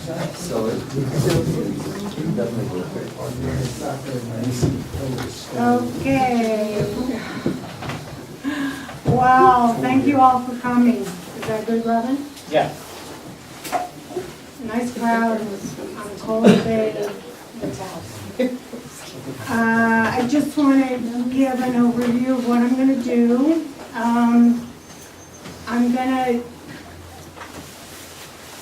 So it definitely worth Okay. Wow, thank you all for coming. Is that good, Robin? Yeah. Nice crowd on a cold day in Taos. I just want to give an overview of what I'm going to do. I'm going to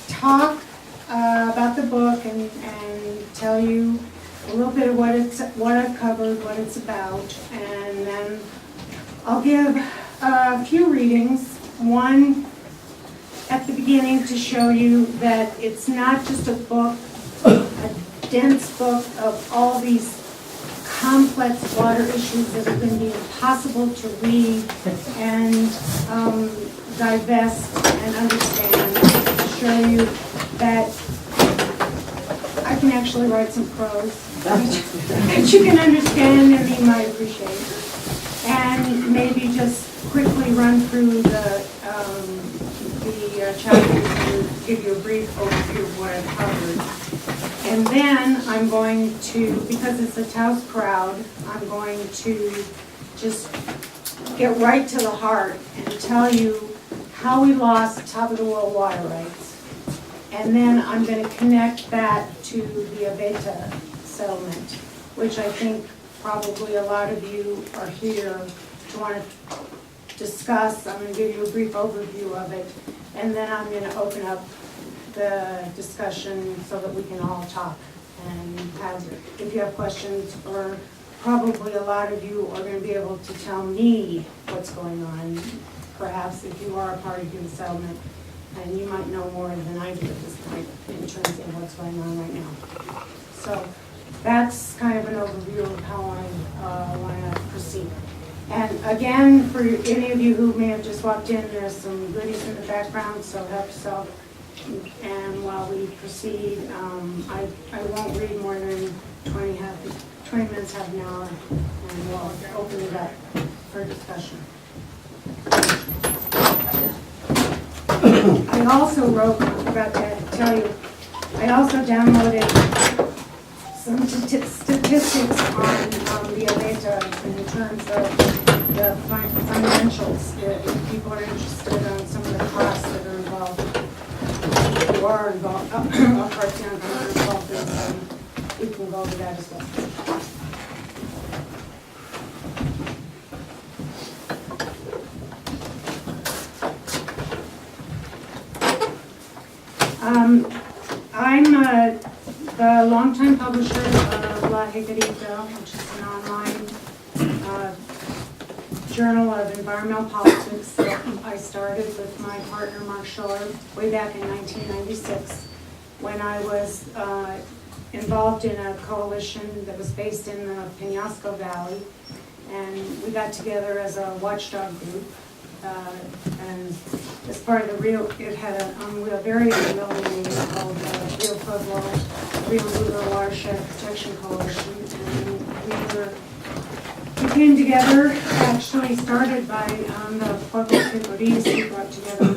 talk about the book and tell you a little bit of what I've covered, what it's about, and then I'll give a few readings. One at the beginning to show you that it's not just a book, a dense book of all these complex water issues that are going to be impossible to read and divest and understand. To show you that I can actually write some prose that you can understand and you might appreciate. And maybe just quickly run through the chapters and give you a brief overview of what I've covered. And then I'm going to, because it's a Taos crowd, I'm going to just get right to the heart and tell you how we lost top of the world water rights. And then I'm going to connect that to the Abeyta settlement, which I think probably a lot of you are here to want to discuss. I'm going to give you a brief overview of it, and then I'm going to open up the discussion so that we can all talk and have, if you have questions, or probably a lot of you are going to be able to tell me what's going on, perhaps if you are a party to the settlement, and you might know more than I do at this point in terms of what's going on right now. So that's kind of an overview of how I want to proceed. And again, for any of you who may have just walked in, there's some goodies in the background, so help yourself. And while we proceed, I won't read more than 20 minutes, half an hour, and we'll open it up for discussion. I also wrote, I forgot to tell you, I also downloaded some statistics on the Abeyta in terms of the financials, if people are interested on some of the costs that are involved, who are involved, of course, you are involved in them, you can go over that as well. I'm the longtime publisher of La Jicarita, which is an online journal of environmental politics that I started with my partner Mark Schiller way back in 1996 when I was involved in a coalition that was based in the Penasco Valley, and we got together as a watchdog group. And as part of the it had a very unwieldy name called Rio Pueblo, Rio Lugar Watershed Protection Coalition. And we came together, actually started by the Pueblo Picoris, who brought together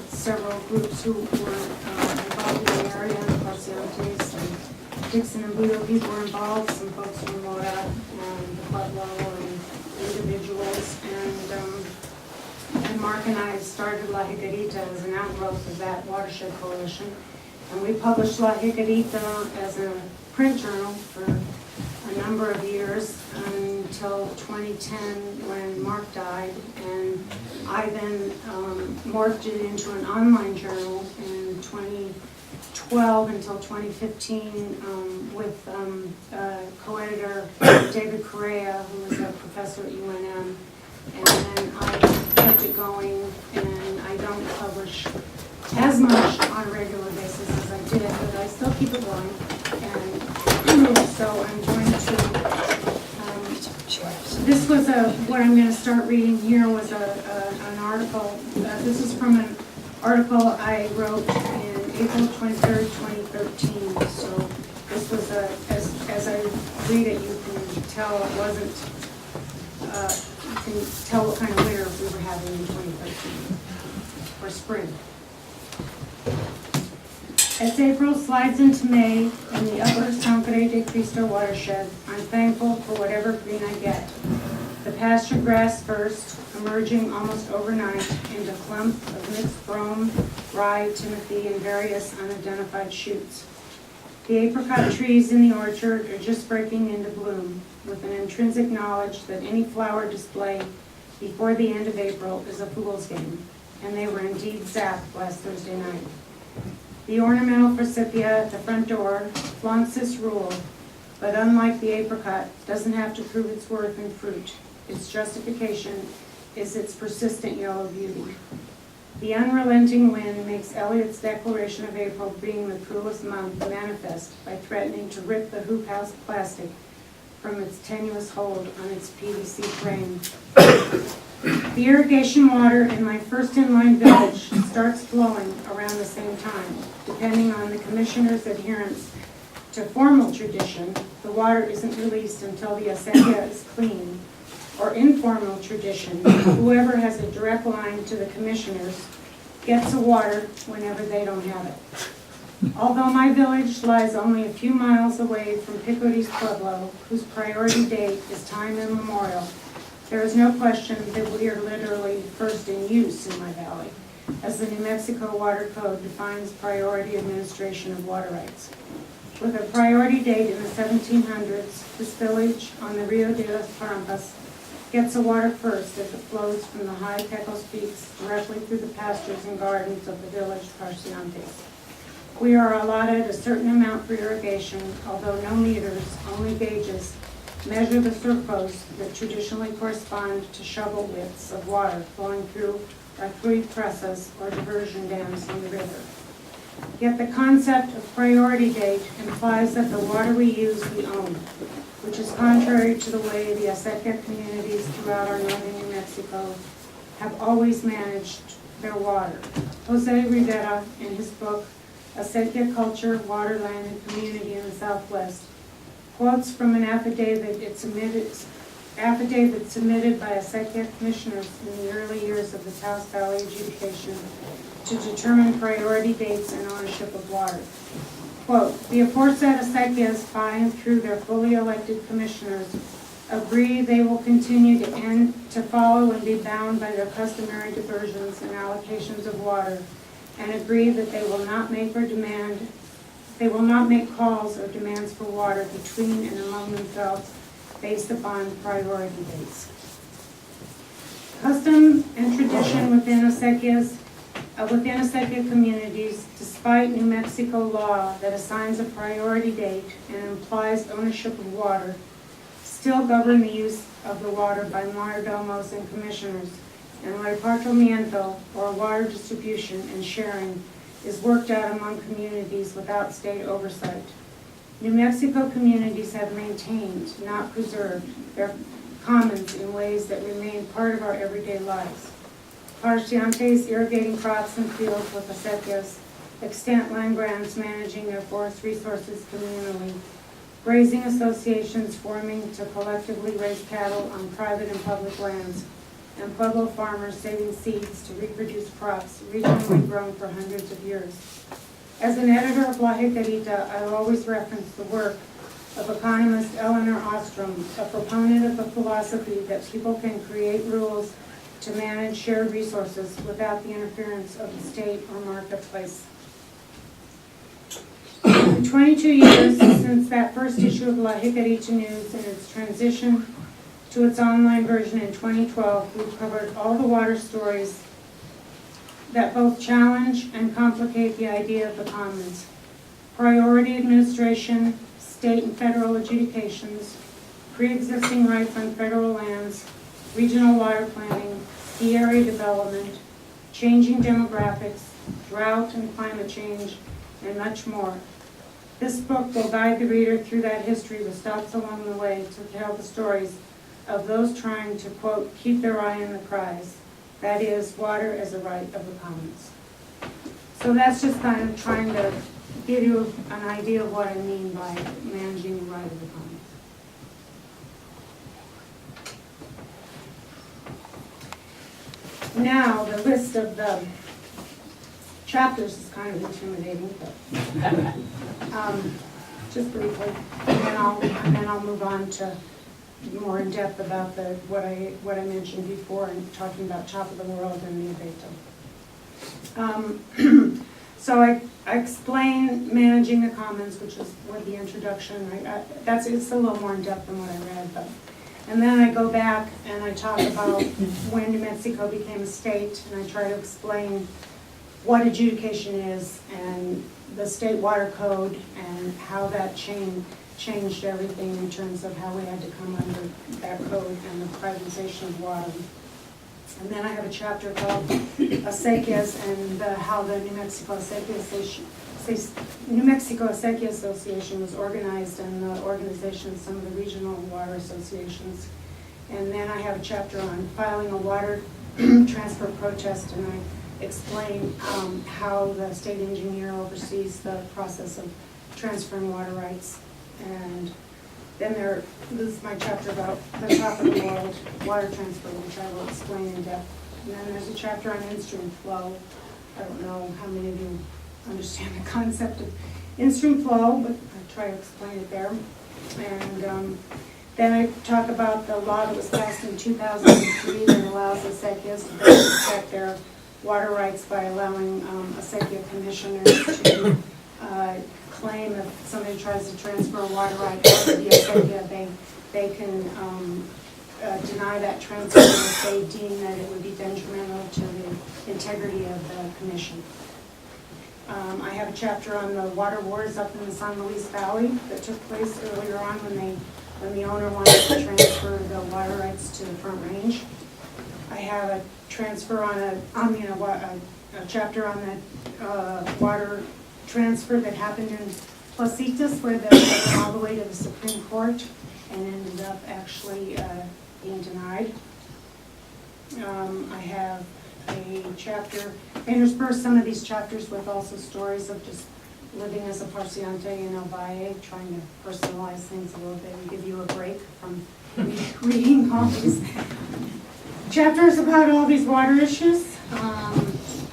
several groups who were involved in the area, and Pacientes, and Dixon and Budo people were involved, some folks from Mora, and the Pueblo, and individuals, and Mark and I started La Jicarita as an outgrowth of that watershed coalition. And we published La Jicarita as a print journal for a number of years until 2010 when Mark died. And I then morphed it into an online journal in 2012 until 2015 with co-editor David Correa, who was a professor at UNM. And then I kept it going, and I don't publish as much on a regular basis as I did, but I still keep it going. And so I'm going to, this was what I'm going to start reading here was an article. This is from an article I wrote in April 23rd, 2013. So this was as I read it, you can tell it wasn't, you can tell what kind of winter we were having in 2013, or spring. As April slides into May in the upper Sangre de Cristo watershed, I'm thankful for whatever green I get. The pasture grass first, emerging almost overnight into clump of mixed brome, rye, timothy, and various unidentified shoots. The apricot trees in the orchard are just breaking into bloom, with an intrinsic knowledge that any flower display before the end of April is a fool's game, and they were indeed zapped last Thursday night. The ornamental forsythia at the front door flaunts this rule, but unlike the apricot, doesn't have to prove its worth in fruit. Its justification is its persistent yellow beauty. The unrelenting wind makes Eliot's declaration of April being the coolest month manifest by threatening to rip the hoop house plastic from its tenuous hold on its PVC frame. The irrigation water in my first in-line village starts flowing around the same time. Depending on the commissioner's adherence to formal tradition, the water isn't released until the acequia is clean. Or informal tradition, whoever has a direct line to the commissioners gets the water whenever they don't have it. Although my village lies only a few miles away from Picote's Pueblo, whose priority date is time immemorial, there is no question that we are literally first in use in my valley, as the New Mexico Water Code defines priority administration of water rights. With a priority date in the 1700s, this village on the Rio de las Pampas gets the water first as it flows from the high Pecos peaks directly through the pastures and gardens of the village Parciantes. We are allotted a certain amount for irrigation, although no meters, only gauges, measure the surplus that traditionally correspond to shovel widths of water flowing through our 3 presses or diversion dams on the river. Yet the concept of priority date implies that the water we use we own, which is contrary to the way the acequia communities throughout our northern New Mexico have always managed their water. Jose Rivera, in his book, Acequia Culture, Water, Land, and Community in the Southwest, quotes from an affidavit submitted by acequia commissioners in the early years of the Taos Valley adjudication to determine priority dates and ownership of water. Quote, the aforesaid acequias, by and through their fully elected commissioners, agree they will continue to follow and be bound by their customary diversions and allocations of water, and agree that they will not make calls or demands for water between and among themselves based upon priority dates. Custom and tradition within acequia communities, despite New Mexico law that assigns a priority date and implies ownership of water, still govern the use of the water by mayordomos and commissioners, and repartimiento, or water distribution and sharing, is worked out among communities without state oversight. New Mexico communities have maintained, not preserved, their commons in ways that remain part of our everyday lives. Parciantes irrigating crops and fields with acequias, extant land grants managing their forest resources communally, grazing associations forming to collectively raise cattle on private and public lands, and Pueblo farmers saving seeds to reproduce crops regionally grown for hundreds of years. As an editor of La Jicarita, I always reference the work of economist Eleanor Ostrom, a proponent of the philosophy that people can create rules to manage shared resources without the interference of the state or marketplace. In the 22 years since that first issue of La Jicarita News and its transition to its online version in 2012, we've covered all the water stories that both challenge and complicate the idea of the commons. Priority administration, state and federal adjudications, pre-existing rights on federal lands, regional water planning, ski area development, changing demographics, drought and climate change, and much more. This book will guide the reader through that history with stops along the way to tell the stories of those trying to, quote, keep their eye on the prize. That is, water as a right of the commons. So that's just kind of trying to give you an idea of what I mean by managing the right of the commons. Now, the list of the chapters is kind of intimidating, but just briefly, and then I'll move on to more in depth about what I mentioned before and talking about Top of the World and the Abeyta. So I explain managing the commons, which is what the introduction. It's a little more in depth than what I read, but. And then I go back and I talk about when New Mexico became a state, and I try to explain what adjudication is and the state water code and how that changed everything in terms of how we had to come under that code and the privatization of water. And then I have a chapter called Acequias and how the New Mexico Acequia Association was organized, and the organization of some of the regional water associations. And then I have a chapter on filing a water transfer protest, and I explain how the state engineer oversees the process of transferring water rights. And then this is my chapter about the Top of the World water transfer, which I will explain in depth. And then there's a chapter on in-stream flow. I don't know how many of you understand the concept of in-stream flow, but I try to explain it there. And then I talk about the law that was passed in 2003 that allows acequias to protect their water rights by allowing acequia commissioners to claim if somebody tries to transfer a water right out of the acequia, they can deny that transfer if they deem that it would be detrimental to the integrity of the commission. I have a chapter on the water wars up in the San Luis Valley that took place earlier on when the owner wanted to transfer the water rights to the Front Range. I have a transfer on a chapter on the water transfer that happened in Placitas, where they went all the way to the Supreme Court and ended up actually being denied. I have a chapter, intersperse some of these chapters with also stories of just living as a Parciante in El Valle, trying to personalize things a little bit and give you a break from reading all these chapters about all these water issues.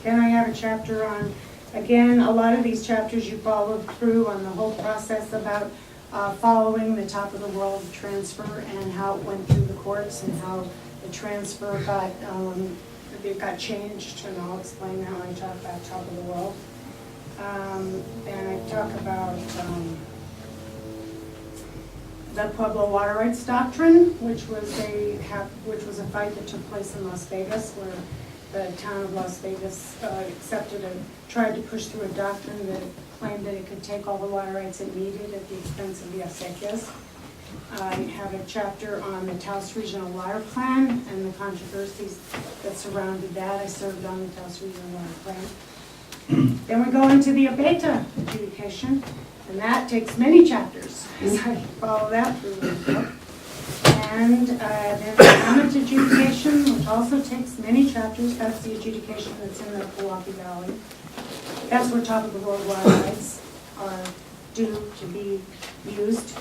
Then I have a chapter on, again, a lot of these chapters you followed through on the whole process about following the Top of the World transfer and how it went through the courts and how the transfer got changed, and I'll explain that when I talk about Top of the World. And I talk about the Pueblo Water Rights Doctrine, which was a fight that took place in Las Vegas, where the town of Las Vegas tried to push through a doctrine that claimed that it could take all the water rights it needed at the expense of the acequias. I have a chapter on the Taos Regional Water Plan and the controversies that surrounded that. I served on the Taos Regional Water Plan. Then we go into the Abeyta adjudication, and that takes many chapters, as I follow that through the book. And then the Emmett adjudication, which also takes many chapters. That's the adjudication that's in the Milwaukee Valley. That's where Top of the World water rights are due to be used.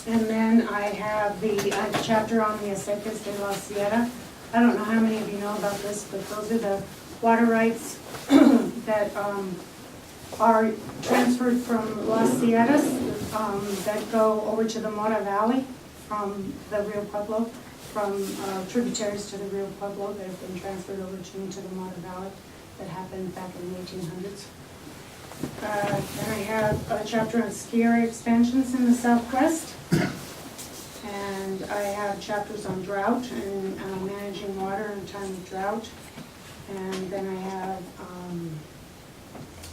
And then I have the chapter on the Acequias de la Sierra. I don't know how many of you know about this, but those are the water rights that are transferred from Las Sierras that go over to the Mora Valley from the Rio Pueblo, from tributaries to the Rio Pueblo that have been transferred over to the Mora Valley that happened back in the 1800s. Then I have a chapter on ski area expansions in the Southwest. And I have chapters on drought and managing water in time of drought. And then I have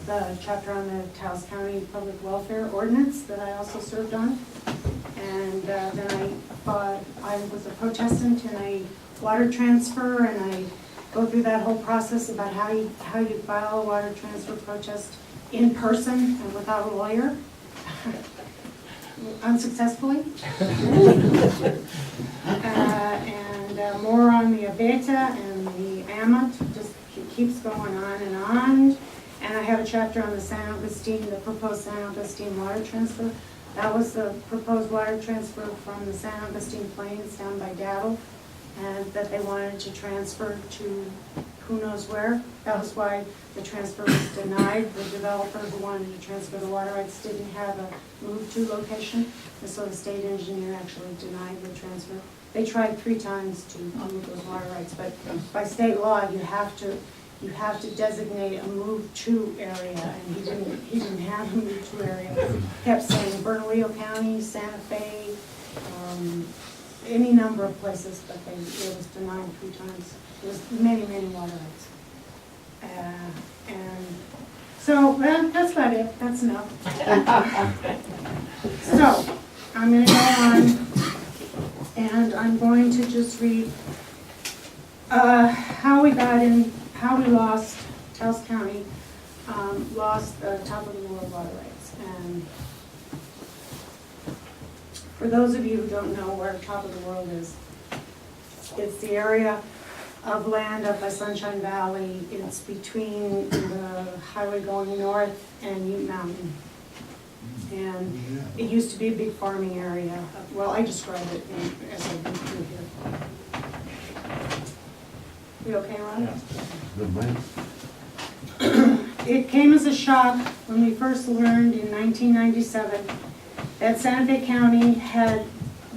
the chapter on the Taos County Public Welfare Ordinance that I also served on. And then I was a protestant in a water transfer, and I go through that whole process about how you file a water transfer protest in person and without a lawyer. Unsuccessfully. And more on the Abeyta and the Amat, just keeps going on and on. And I have a chapter on the San Agustin, the proposed San Agustin water transfer. That was the proposed water transfer from the San Agustin Plains down by Dattle, and that they wanted to transfer to who knows where. That was why the transfer was denied. The developer who wanted to transfer the water rights didn't have a move to location, and so the state engineer actually denied the transfer. They tried 3 times to move those water rights, but by state law, you have to designate a move to area, and he didn't have a move to area. He kept saying Bernalillo County, Santa Fe, any number of places, but it was denied 3 times. It was many water rights. And so, well, that's about it. That's enough. So, I'm going to go on, and I'm going to just read how we lost, Taos County lost the top of the world water rights. And for those of you who don't know where top of the world is, it's the area of land up by Sunshine Valley. It's between the highway going north and Ute Mountain. And it used to be a big farming area. Well, I describe it as I go through here. You okay, Ron? Yeah. Good man. It came as a shock when we first learned in 1997 that Santa Fe County had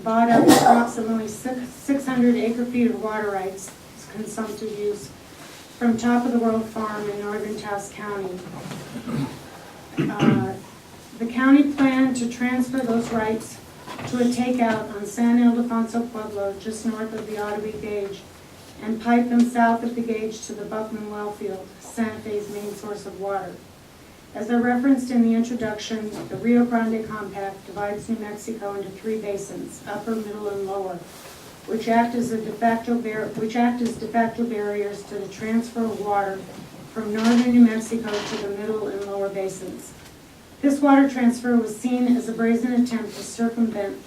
bought up approximately 600 acre-feet of water rights, consumptive use, from Top of the World Farm in northern Taos County. The county planned to transfer those rights to a takeout on San Ildefonso Pueblo, just north of the Ottawee Gauge, and pipe them south of the gauge to the Buckman well field, Santa Fe's main source of water. As I referenced in the introduction, the Rio Grande Compact divides New Mexico into 3 basins, upper, middle, and lower, which act as de facto barriers to the transfer of water from northern New Mexico to the middle and lower basins. This water transfer was seen as a brazen attempt to circumvent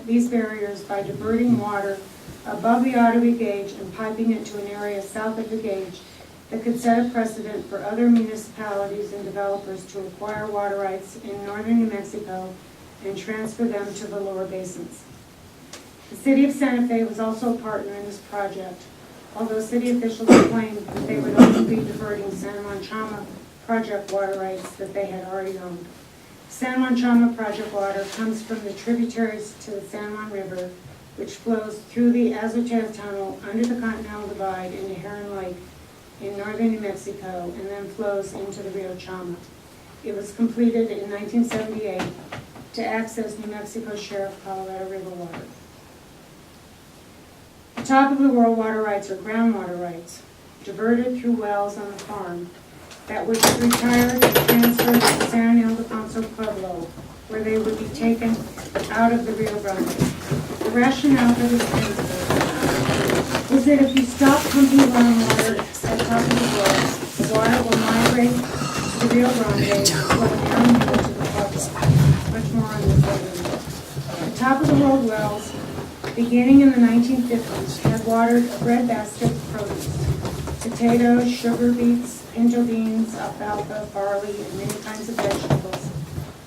these barriers by diverting water above the Ottawee Gauge and piping it to an area south of the gauge that could set a precedent for other municipalities and developers to acquire water rights in northern New Mexico and transfer them to the lower basins. The city of Santa Fe was also a partner in this project, although city officials claimed that they would only be diverting San Juan Chama project water rights that they had already owned. San Juan Chama project water comes from the tributaries to the San Juan River, which flows through the Azotea Tunnel under the Continental Divide into Heron Lake in northern New Mexico, and then flows into the Rio Chama. It was completed in 1978 to access New Mexico's share of Colorado River water. The top of the world water rights are groundwater rights, diverted through wells on the farm, that would be retired and transferred to San Ildefonso Pueblo, where they would be taken out of the Rio Grande. The rationale for this transfer is that if you stop pumping groundwater at top of the world, the water will migrate to the Rio Grande and flow downhill to the Pueblo. Much more on this later. The top of the world wells, beginning in the 1950s, had watered a breadbasket of produce: potatoes, sugar beets, pinto beans, alfalfa, barley, and many kinds of vegetables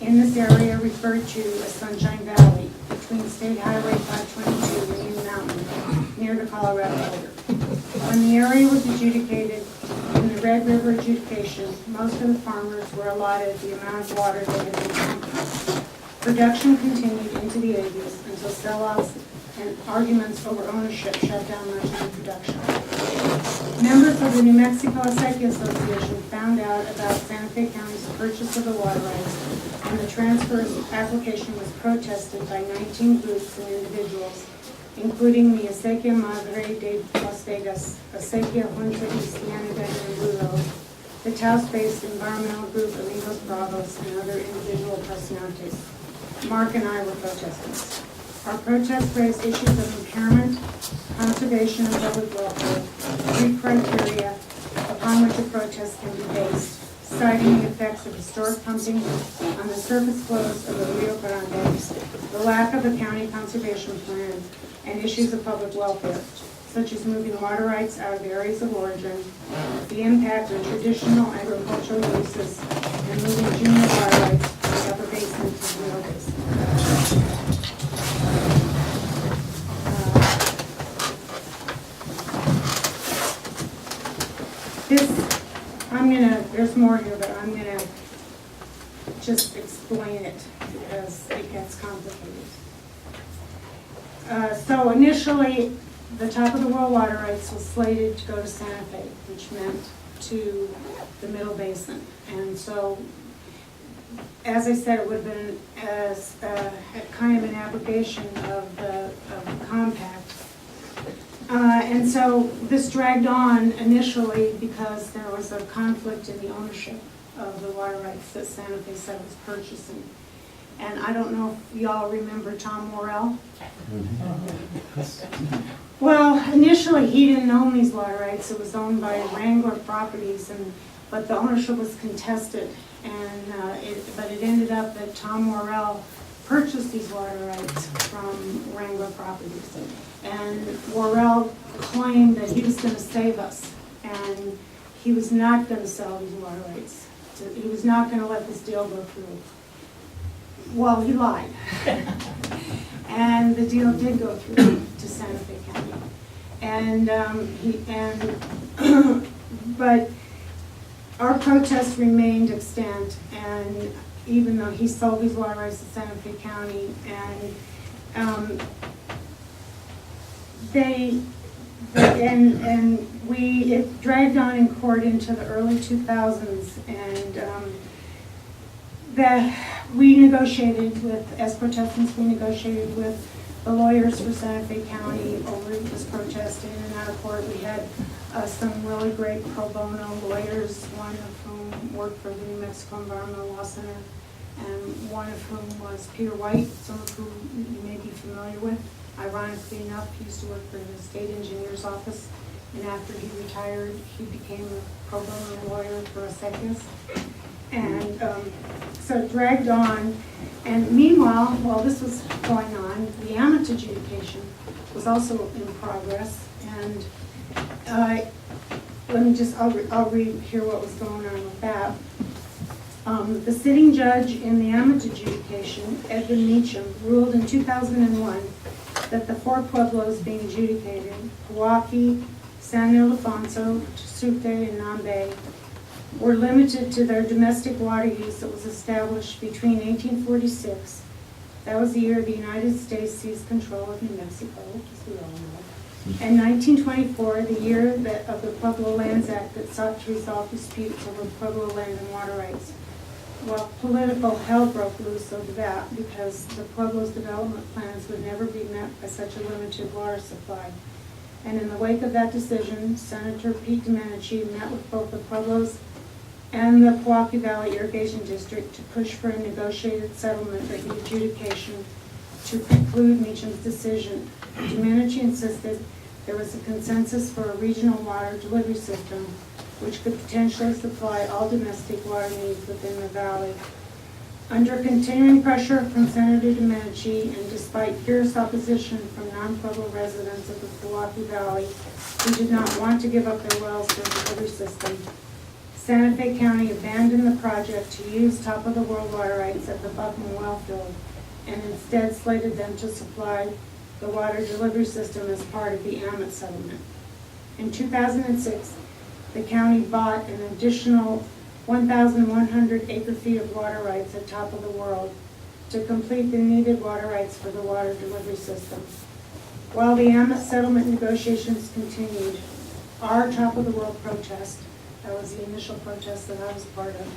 in this area referred to as Sunshine Valley, between State Highway 522 and Ute Mountain, near the Colorado border. When the area was adjudicated in the Red River adjudication, most of the farmers were allotted the amount of water they had been pumping. Production continued into the 80s until sellouts and arguments over ownership shut down much of the production. Members of the New Mexico Acequia Association found out about Santa Fe County's purchase of the water rights, and the transfer application was protested by 19 groups and individuals, including the Acequia Madre de Las Vegas, Acequia Junta y Cienega and Lulo, the Taos-based environmental group Amigos Bravos, and other individual personalities. Mark and I were protesters. Our protest raised issues of impairment, conservation, and public welfare, 3 criteria upon which a protest can be based, citing the effects of historic pumping on the surface flows of the Rio Grande, the lack of a county conservation plan, and issues of public welfare, such as moving water rights out of areas of origin, the impact of traditional agricultural uses, and moving junior water rights from the upper basin to the lower basin. I'm gonna just explain it because it gets complicated. So initially, the top of the world water rights was slated to go to Santa Fe, which meant to the Middle Basin. And so, as I said, it would have been as kind of an abrogation of the compact. And so this dragged on initially because there was a conflict in the ownership of the water rights that Santa Fe said was purchasing. And I don't know if y'all remember Tom Morrell. Well, initially he didn't own these water rights. It was owned by Wrangler Properties, but the ownership was contested. And but it ended up that Tom Morrell purchased these water rights from Wrangler Properties. And Morrell claimed that he was going to save us, and he was not going to sell these water rights. He was not going to let this deal go through. Well, he lied. And the deal did go through to Santa Fe County. But our protest remained extant, and even though he sold these water rights to Santa Fe County, and it dragged on in court into the early 2000s, and we negotiated with, as protestants, we negotiated with the lawyers for Santa Fe County over this protest in and out of court. We had some really great pro bono lawyers, one of whom worked for the New Mexico Environmental Law Center, and one of whom was Peter White, some of whom you may be familiar with. Ironically enough, he used to work for the state engineer's office, and after he retired, he became a pro bono lawyer for a second. And so it dragged on, and meanwhile, while this was going on, the Abeyta adjudication was also in progress, and I'll read here what was going on with that. The sitting judge in the Abeyta adjudication, Edwin Meacham, ruled in 2001 that the four pueblos being adjudicated, Pewaukee, San Ildefonso, Sucre, and Nambe, were limited to their domestic water use that was established between 1846, that was the year the United States seized control of New Mexico, as we all know, and 1924, the year of the Pueblo Lands Act that sought to resolve disputes over Pueblo land and water rights. Well, political hell broke loose over that because the Pueblo's development plans would never be met by such a limited water supply. And in the wake of that decision, Senator Pete Domenici met with both the Pueblos and the Pewaukee Valley Irrigation District to push for a negotiated settlement of the adjudication to preclude Meacham's decision. Domenici insisted there was a consensus for a regional water delivery system which could potentially supply all domestic water needs within the valley. Under continuing pressure from Senator Domenici and despite fierce opposition from non-Pueblo residents of the Pewaukee Valley who did not want to give up their wells for a delivery system, Santa Fe County abandoned the project to use top-of-the-world water rights at the Buckman well field and instead slated them to supply the water delivery system as part of the Abeyta settlement. In 2006, the county bought an additional 1,100 acre-feet of water rights at top of the world to complete the needed water rights for the water delivery system. While the Abeyta settlement negotiations continued, our top-of-the-world protest, that was the initial protest that I was part of,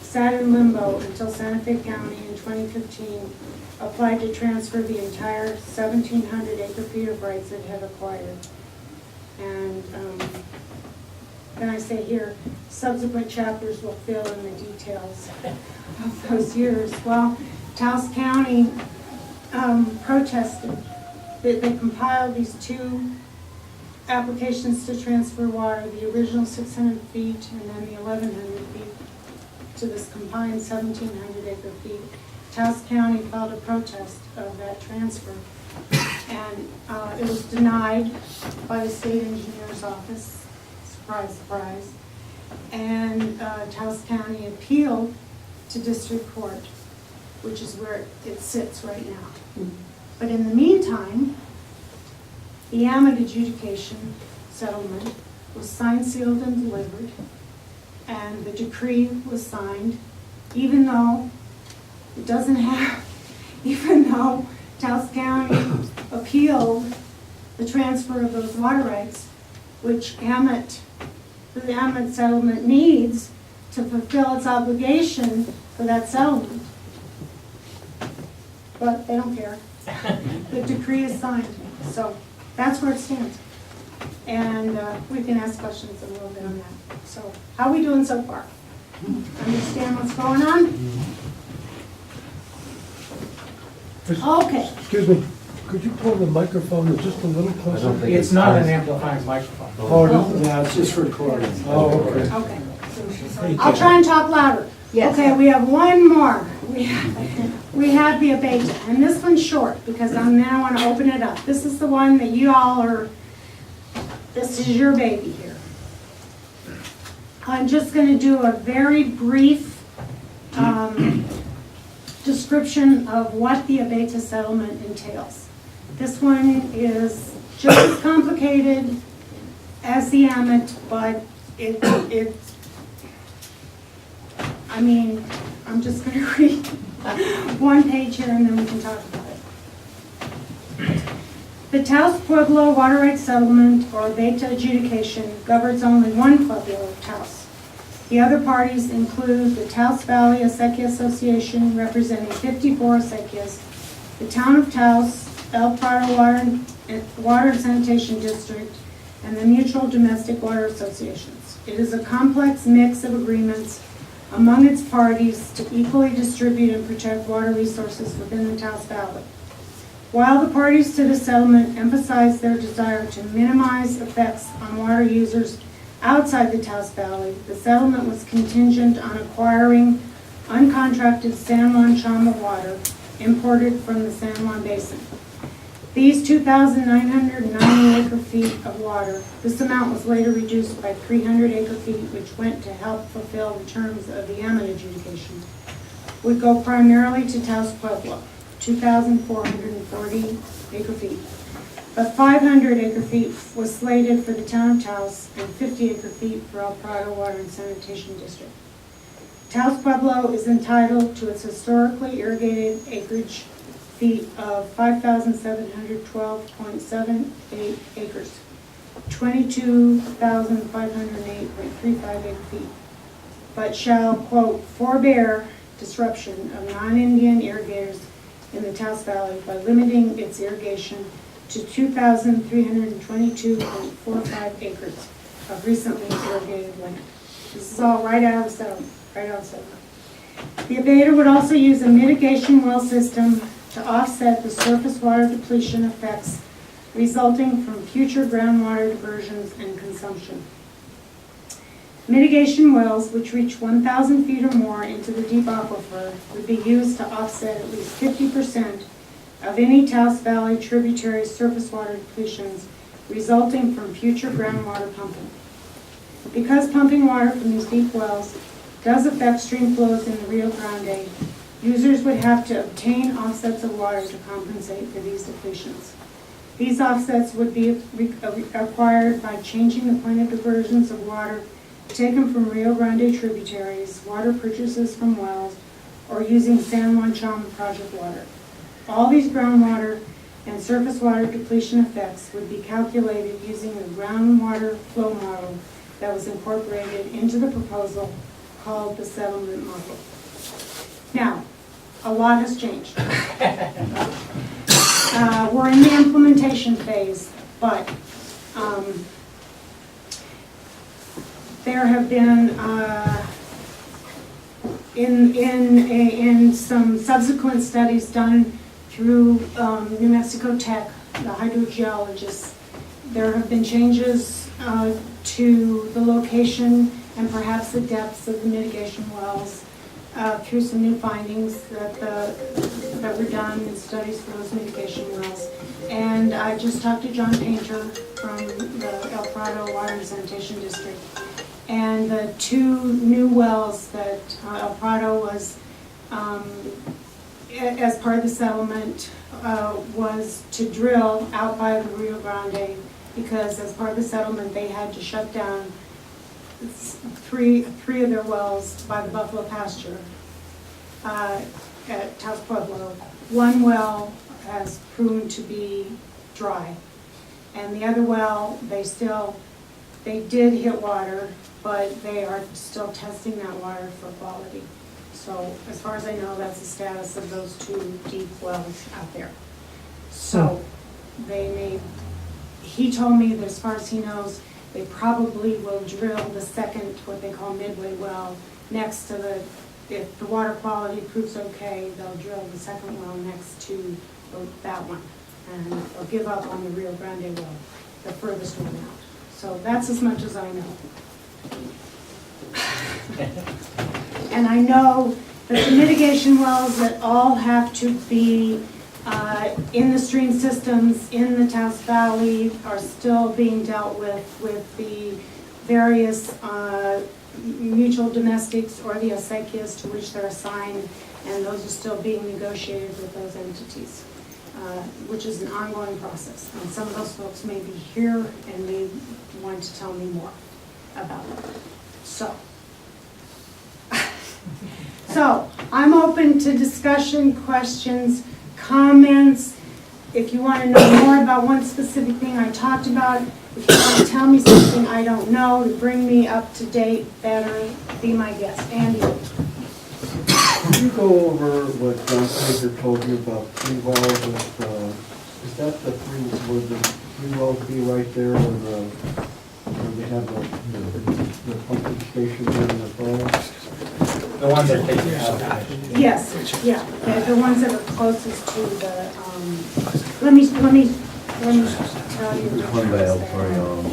sat in limbo until Santa Fe County in 2015 applied to transfer the entire 1,700 acre-feet of rights it had acquired. And then I say here, subsequent chapters will fill in the details of those years. Well, Taos County protested. They compiled these two applications to transfer water, the original 600 feet and then the 1,100 feet to this combined 1,700 acre feet. Taos County filed a protest of that transfer, and it was denied by the state engineer's office. Surprise, surprise. And Taos County appealed to district court, which is where it sits right now. But in the meantime, the Abeyta adjudication settlement was signed, sealed, and delivered. and the decree was signed, even though it doesn't have, even though Taos County appealed the transfer of those water rights, which the Amet settlement needs to fulfill its obligation for that settlement. But they don't care. The decree is signed, so that's where it stands. And we can ask questions a little bit on that. So, how are we doing so far? Understand what's going on? Okay. Excuse me, could you pull the microphone just a little I closer? don't think It's not an amplifying microphone. Oh, it isn't? Yeah, it's just for recording. Oh, okay. Okay. Thank I'll you. try and talk louder. Yes. Okay, we have one more. We have the Abeyta, and this one's short because now I want to open it up. This is the one that you all are, this is your baby here. I'm just going to do a very brief description of what the Abeyta settlement entails. This one is just as complicated as the Amet, but I mean, I'm just going to read one page here and then we can talk about it. The Taos Pueblo Water Rights Settlement, or Abeyta adjudication, governs only one pueblo of Taos. The other parties include the Taos Valley Acequia Association, representing 54 acequias, the Town of Taos, El Prado Water and Sanitation District, and the Mutual Domestic Water Associations. It is a complex mix of agreements among its parties to equally distribute and protect water resources within the Taos Valley. While the parties to the settlement emphasize their desire to minimize effects on water users outside the Taos Valley, the settlement was contingent on acquiring uncontracted San Juan Chama water imported from the San Juan Basin. These 2,990 acre-feet of water, this amount was later reduced by 300 acre-feet, which went to help fulfill the terms of the Amet adjudication, would go primarily to Taos Pueblo, 2,440 acre-feet. But 500 acre-feet was slated for the Town of Taos and 50 acre-feet for El Prado Water and Sanitation District. Taos Pueblo is entitled to its historically irrigated acreage feet of 5,712.78 acres, 22,508.35 acre-feet, but shall, quote, forbear disruption of non-Indian irrigators in the Taos Valley by limiting its irrigation to 2,322.45 acres of recently irrigated land. This is all right out of the settlement, The Abeyta would also use a mitigation well system to offset the surface water depletion effects resulting from future groundwater diversions and consumption. Mitigation wells, which reach 1,000 feet or more into the deep aquifer, would be used to offset at least 50% of any Taos Valley tributary surface water depletions resulting from future groundwater pumping. Because pumping water from these deep wells does affect stream flows in the Rio Grande, users would have to obtain offsets of water to compensate for these depletions. These offsets would be acquired by changing the point of diversions of water taken from Rio Grande tributaries, water purchases from wells, or using San Juan Chama project water. All these groundwater and surface water depletion effects would be calculated using the groundwater flow model that was incorporated into the proposal called the settlement model. Now, a lot has changed. We're in the implementation phase, but there have been in some subsequent studies done through New Mexico Tech, the hydrogeologists, there have been changes to the location and perhaps the depths of the mitigation wells through some new findings that were done in studies for those mitigation wells. And I just talked to John Painter from the El Prado Water and Sanitation District. And the two new wells that El Prado was, as part of the settlement, was to drill out by the Rio Grande, because as part of the settlement they had to shut down three of their wells by the buffalo pasture at Taos Pueblo. One well has proven to be dry, and the other well, they did hit water, but they are still testing that water for quality. So as far as I know, that's the status of those two deep wells out there. So he told me that as far as he knows, they probably will drill the second, what they call midway well, next to if the water quality proves okay, they'll drill the second well next to that one. And they'll give up on the Rio Grande well, the furthest one out. So that's as much as I know. And I know that the mitigation wells that all have to be in the stream systems in the Taos Valley are still being dealt with the various mutual domestics or the acequias to which they're assigned, and those are still being negotiated with those entities, which is an ongoing process. And some of those folks may be here and may want to tell me more about it. So I'm open to discussion, questions, comments. If you want to know more about one specific thing I talked about, if you want to tell me something I don't know to bring me up to date better, be my guest. Andy. Could you go over what John Pager told you about 3 wells with, is that the 3, would the 3 wells be right there where they have the pumping station there in the forest? The ones that take you out. Yes, yeah, the ones that are closest to the, let me tell you. One by El Torreon,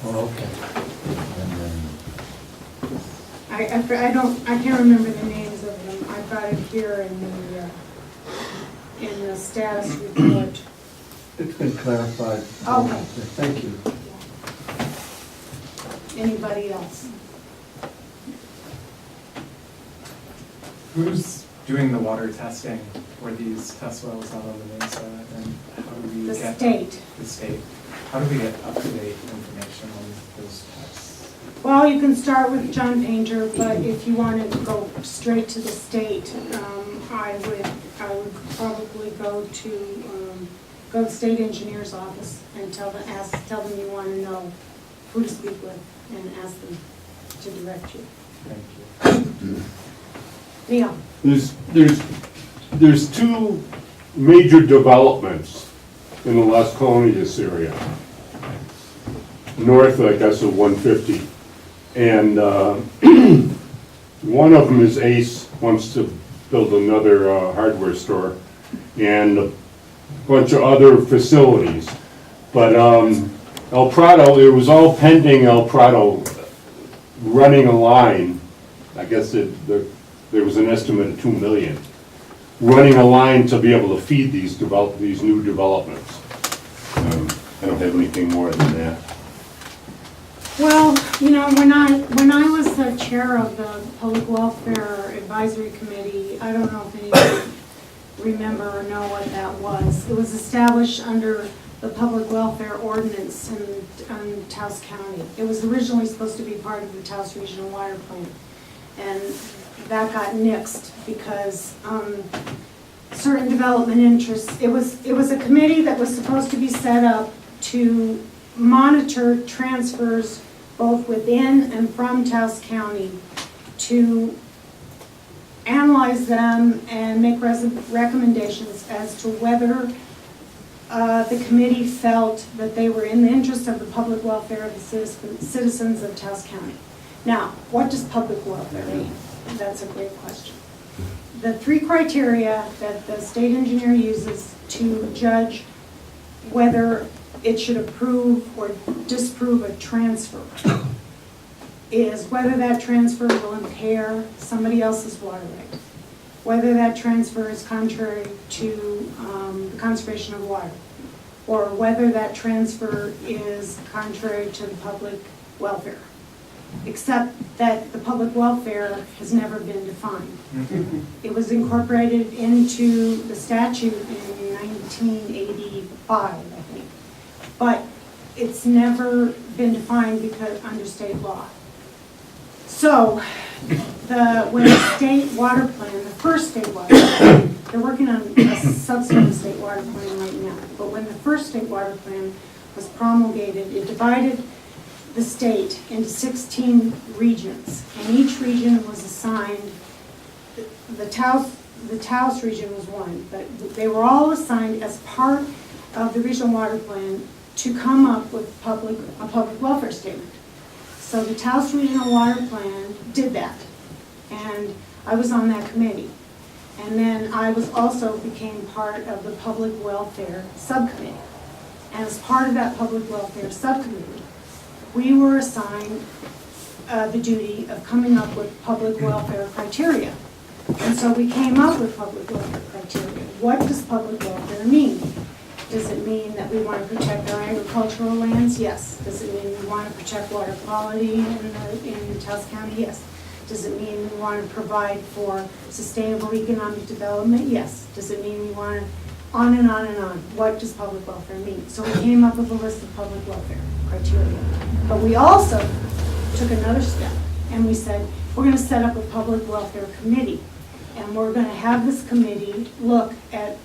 Oh, okay. and then I can't remember the names of them. I've got it here in the status report. It's been clarified. Okay. Thank you. Anybody else? Who's doing the water testing for these test wells out on the mesa, and how do we The get state. the state? How do we get up-to-date information on those tests? Well, you can start with John Painter, but if you wanted to go straight to the state, I would probably go to the state engineer's office and tell them you want to know who to speak with and ask them to direct you. Thank you. Neil. There's 2 major developments in the Las Colonias area. North, I guess, of 150. And one of them is Ace, wants to build another hardware store, and a bunch of other facilities. But El Prado, it was all pending El Prado running a line. I guess there was an estimate of $2 million, running a line to be able to feed these new developments. I don't have anything more than that. Well, you know, when I was the chair of the Public Welfare Advisory Committee, I don't know if anybody remember or know what that was. It was established under the Public Welfare Ordinance in Taos County. It was originally supposed to be part of the Taos Regional Water Plant, and that got nixed because certain development interests. It was a committee that was supposed to be set up to monitor transfers both within and from Taos County, to analyze them and make recommendations as to whether the committee felt that they were in the interest of the public welfare of the citizens of Taos County. Now, what does public welfare mean? That's a great question. The 3 criteria that the state engineer uses to judge whether it should approve or disapprove a transfer is whether that transfer will impair somebody else's water right, whether that transfer is contrary to the conservation of water, or whether that transfer is contrary to the public welfare, except that the public welfare has never been defined. It was incorporated into the statute in 1985, I think. But it's never been defined because, under state law. So, when the state water plan, the first state water plan, they're working on a subsequent state water plan right now, but when the first state water plan was promulgated, it divided the state into 16 regions, and each region was assigned, the Taos region was one, but they were all assigned as part of the regional water plan to come up with a public welfare statement. So the Taos Regional Water Plan did that, and I was on that committee. And then I was also became part of the Public Welfare Subcommittee. And as part of that Public Welfare Subcommittee, we were assigned the duty of coming up with public welfare criteria. And so we came up with public welfare criteria. What does public welfare mean? Does it mean that we want to protect our agricultural lands? Yes. Does it mean we want to protect water quality in Taos County? Yes. Does it mean we want to provide for sustainable economic development? Yes. Does it mean we want to, on and on and on? What does public welfare mean? So we came up with a list of public welfare criteria. But we also took another step, and we said, we're going to set up a public welfare committee, and we're going to have this committee look at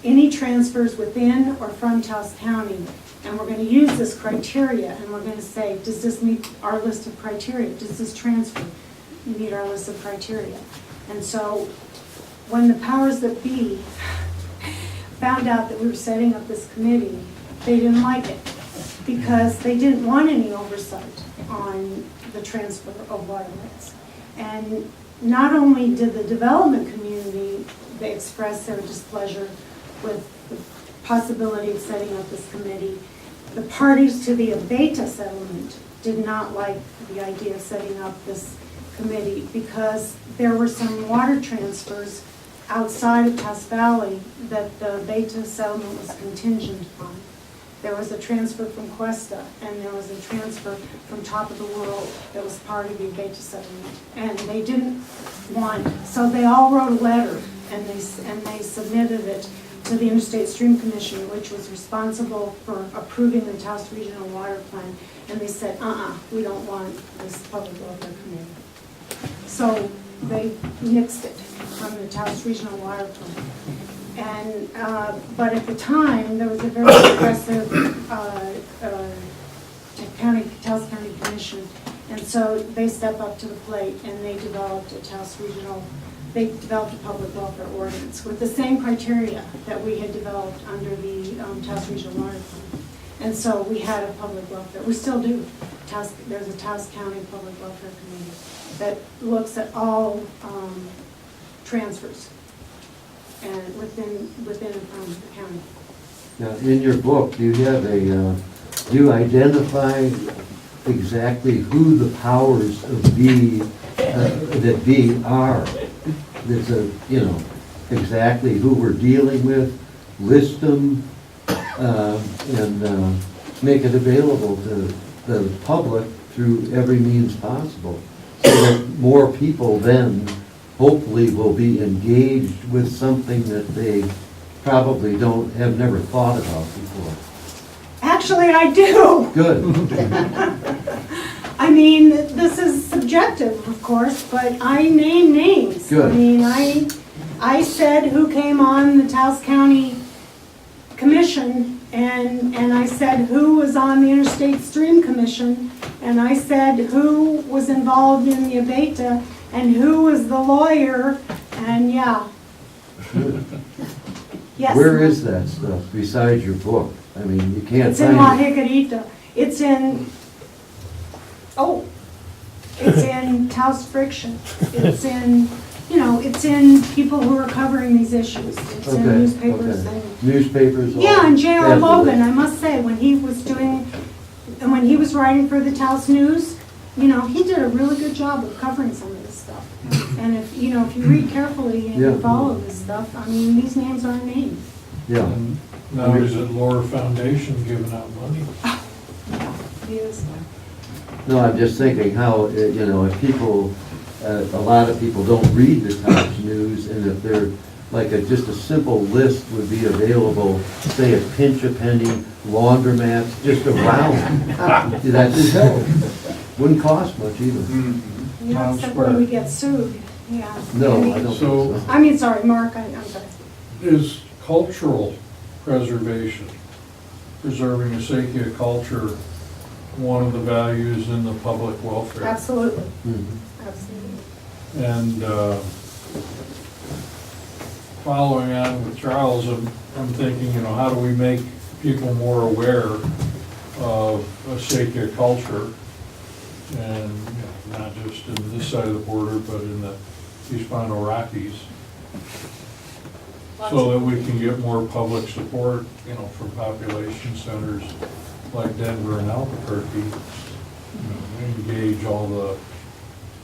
any transfers within or from Taos County, and we're going to use this criteria, and we're going to say, does this meet our list of criteria? Does this transfer meet our list of criteria? And so when the powers that be found out that we were setting up this committee, they didn't like it because they didn't want any oversight on the transfer of water rights. And not only did the development community, they express their displeasure with the possibility of setting up this committee, the parties to the Abeyta settlement did not like the idea of setting up this committee because there were some water transfers outside of Taos Valley that the Abeyta settlement was contingent upon. There was a transfer from Cuesta, and there was a transfer from Top of the World that was part of the Abeyta settlement. And they didn't want, so they all wrote a letter, and they submitted it to the Interstate Stream Commission, which was responsible for approving the Taos Regional Water Plan. And they said, we don't want this public welfare committee. So they nixed it from the Taos Regional Water Plan. And, but at the time, there was a very aggressive Taos County Commission, and so they stepped up to the plate and they developed they developed a public welfare ordinance with the same criteria that we had developed under the Taos Regional Water Plan. And so we had a public welfare, we still do. There's a Taos County Public Welfare Committee that looks at all transfers and within and from the county. Now, in your book, you have you identify exactly who the powers of be that be are. There's exactly who we're dealing with, list them, and make it available to the public through every means possible, so that more people then hopefully will be engaged with something that they probably have never thought about before. Actually, I do. Good. I mean, this is subjective, of course, but I name names. Good. I mean, I said who came on the Taos County Commission, and I said who was on the Interstate Stream Commission, and I said who was involved in the Abeyta, and who was the lawyer, and yeah. Yes. Where is that stuff besides your book? I mean, you can't It's in La find it. Jicarita. It's in Taos Friction. It's in, it's in people who are covering these issues. It's in newspapers and. Newspapers. Yeah, and J.R. Absolutely. Logan, I must say, when he was writing for the Taos News, he did a really good job of covering some of this stuff. And if you read carefully and you follow this stuff, I mean, these names aren't named. Yeah. Now, is it Lower Foundation giving out money? He is. No, I'm just thinking how, if people, a lot of people don't read the Taos News, and if they're like just a simple list would be available, say a pinch a penny, laundromats, just around. That just help. Wouldn't cost much either. You know, except when we get sued, yeah. No, Andy? I don't So- think so. I mean, sorry, Mark, I'm sorry. Is cultural preservation, preserving a Acacia culture, one of the values in the public welfare? Absolutely, Mhm. absolutely. And following on with Charles, I'm thinking, you know, how do we make people more aware of Acacia culture? And, you know, not just in this side of the border, but in the East Mountain Rockies, so that we can get more public support, you know, from population centers like Denver and Albuquerque. You know, engage all the,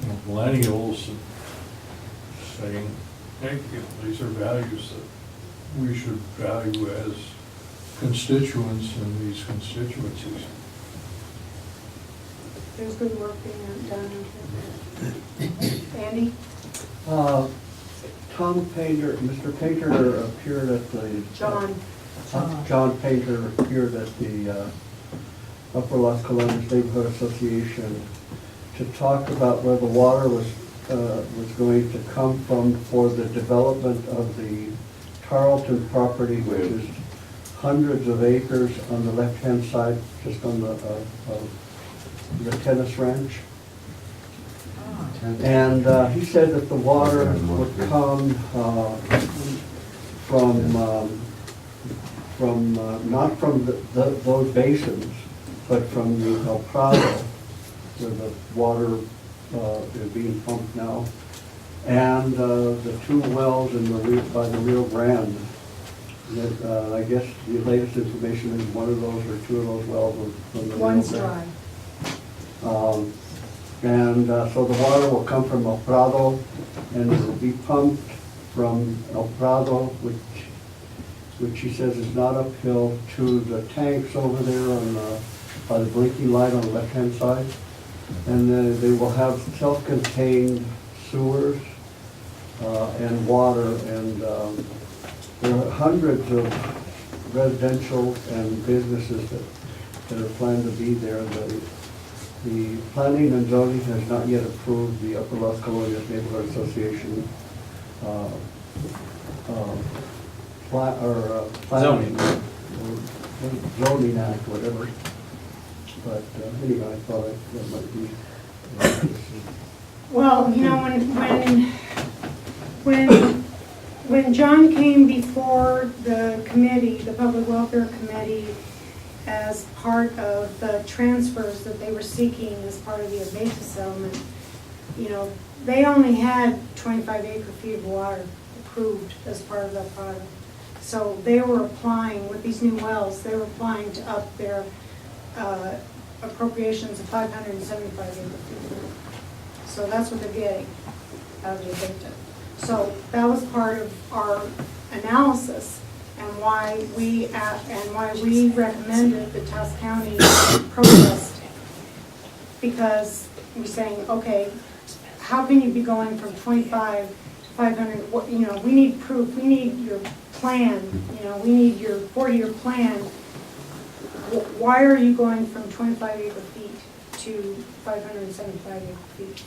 you know, millennials and saying, hey, you know, these are values that we should value as constituents in these constituencies. There's good work being done. Andy? Tom Painter, Mr. Painter appeared at the. John? John Painter appeared at the Upper Las Colinas Neighborhood Association to talk about where the water was going to come from for the development of the Tarleton property, which is hundreds of acres on the left-hand side, just on the tennis ranch. And he said that the water would come not from those basins, but from the El Prado, where the water is being pumped now, and the two wells by the Rio Grande. That, I guess the latest information is one of those or two of those wells were from the Rio One's Grande. dry. And so the water will come from El Prado, and it will be pumped from El Prado, which he says is not uphill, to the tanks over there by the blinking light on the left-hand side. And then they will have self-contained sewers and water, and there are hundreds of residential and businesses that are planned to be there. The planning and zoning has not yet approved the Upper Las Colinas Neighborhood Association planning, or zoning act, whatever. But anyway, I thought that might be. Well, you know, when John came before the committee, the Public Welfare Committee, as part of the transfers that they were seeking as part of the Abeyta settlement, you know, they only had 25 acre-feet of water approved as part of that project. So they were applying, with these new wells, they were applying to up their appropriations of 575 acre-feet. So that's what they're getting out of the Abeyta. So that was part of our analysis, and why we recommended the Taos County protest, because we're saying, okay, how can you be going from 25 to 500? What, you know, we need proof. We need your plan. You know, we need your 4-year plan. Why are you going from 25 acre-feet to 575 acre-feet?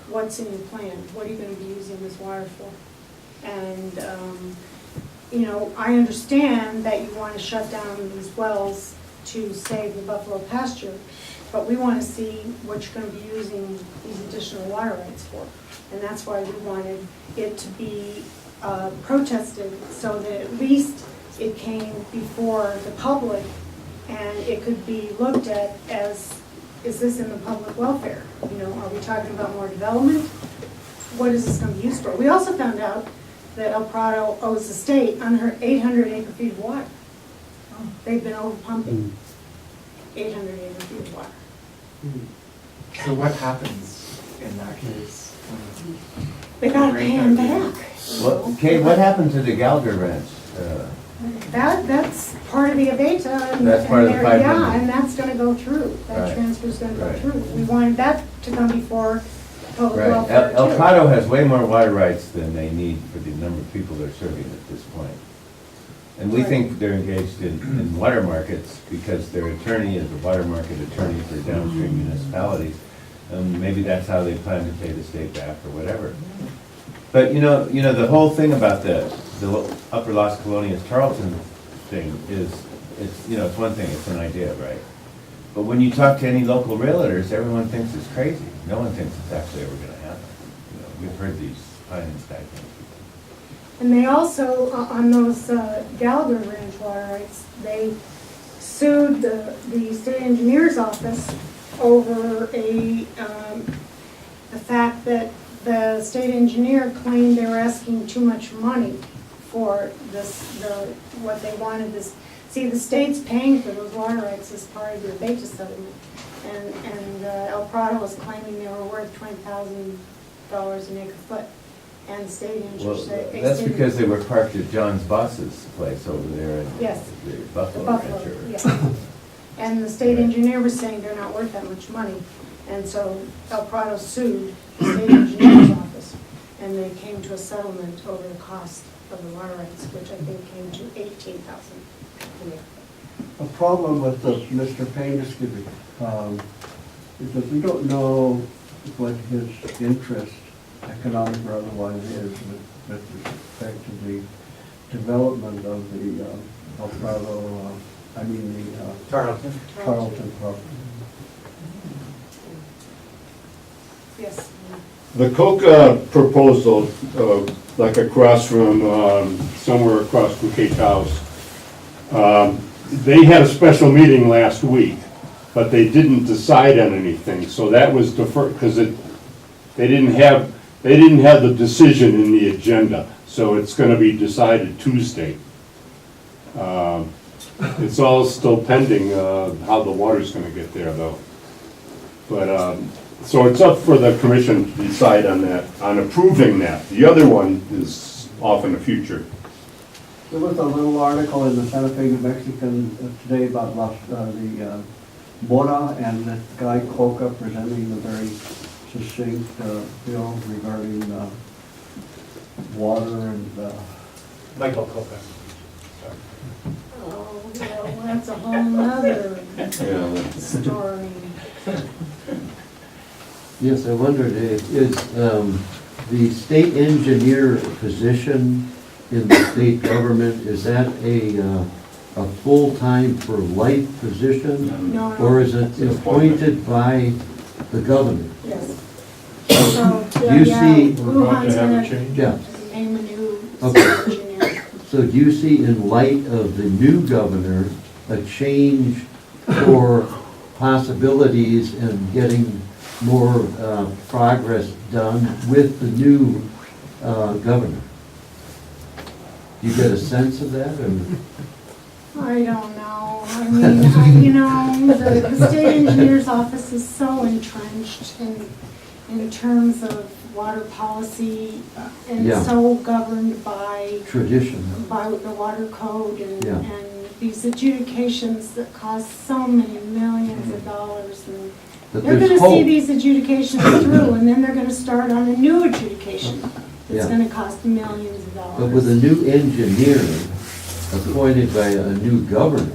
What's in your plan? What are you going to be using this water for? And you know, I understand that you want to shut down these wells to save the buffalo pasture, but we want to see what you're going to be using these additional water rights for. And that's why we wanted it to be protested, so that at least it came before the public and it could be looked at as, is this in the public welfare? You know, are we talking about more development? What is this going to be used for? We also found out that El Prado owes the state under 800 acre-feet of water. They've been over pumping 800 acre-feet of water. So what happens in that case? They gotta pay them back. What happened to the Gallagher Ranch? That's part of the Abeyta. And That's part of the they're- 5 Yeah, million. and that's gonna go through. That Right. transfer's gonna go Right. through. We wanted that to come before public Right, welfare too. El Prado has way more water rights than they need for the number of people they're serving at this point. And we Right. think they're engaged in water markets because their attorney is a water market attorney for downstream municipalities. And maybe that's how they plan to pay the state back or whatever. But you know, the whole thing about the Upper Las Colonias Tarleton thing is, it's one thing, it's an idea, right? But when you talk to any local realtors, everyone thinks it's crazy. No one thinks it's actually ever gonna happen. We've heard these pie in the sky things. And they also, on those Gallagher Ranch water rights, they sued the state engineer's office over the fact that the state engineer claimed they were asking too much money for what they wanted this. See, the state's paying for those water rights as part of the Abeyta settlement. And El Prado was claiming they were worth $20,000 an acre foot. And the state engineer Well, said. that's because they were parked at John's boss's place over there in Yes. the The Buffalo Buffalo, Ranch. yeah. And the state Right. engineer was saying they're not worth that much money. And so El Prado sued the state engineer's office, and they came to a settlement over the cost of the water rights, which I think came to $18,000 a year. A problem with Mr. Payne is that we don't know what his interest, economic or otherwise, is with respect to the development of the El Prado, the Tarleton. Tarleton property. Yes. The Coca proposal, like across from, somewhere across from Taos, they had a special meeting last week, but they didn't decide on anything, so that was deferred, because they didn't have the decision in the agenda, so it's gonna be decided Tuesday. It's all still pending, how the water's gonna get there though. But, so it's up for the commission to decide on that, on approving that. The other one is off in the future. There was a little article in the Santa Fe New Mexican today about the Mora and that guy Coca presenting a very succinct bill regarding water and Michael Coca. Oh, well, that's a whole nother Yeah. story. Yes, I wondered, is the state engineer position in the state government, is that a full-time for life position? No, Or is it appointed by the governor? Yes. So, Do you see- We're about Wuhan's to have a gonna change. Yeah. name a new Okay. state engineer. So do you see, in light of the new governor, a change for possibilities in getting more progress done with the new governor? Do you get a sense of that? I don't know. I mean, the state engineer's office is so entrenched in terms of water policy and Yeah. so governed by Tradition. the water code Yeah. and these adjudications that cost so many millions of dollars. And But they're there's gonna see hope. these adjudications through, and then they're gonna start on a new adjudication. It's Yeah. gonna cost millions of dollars. But with a new engineer appointed by a new governor,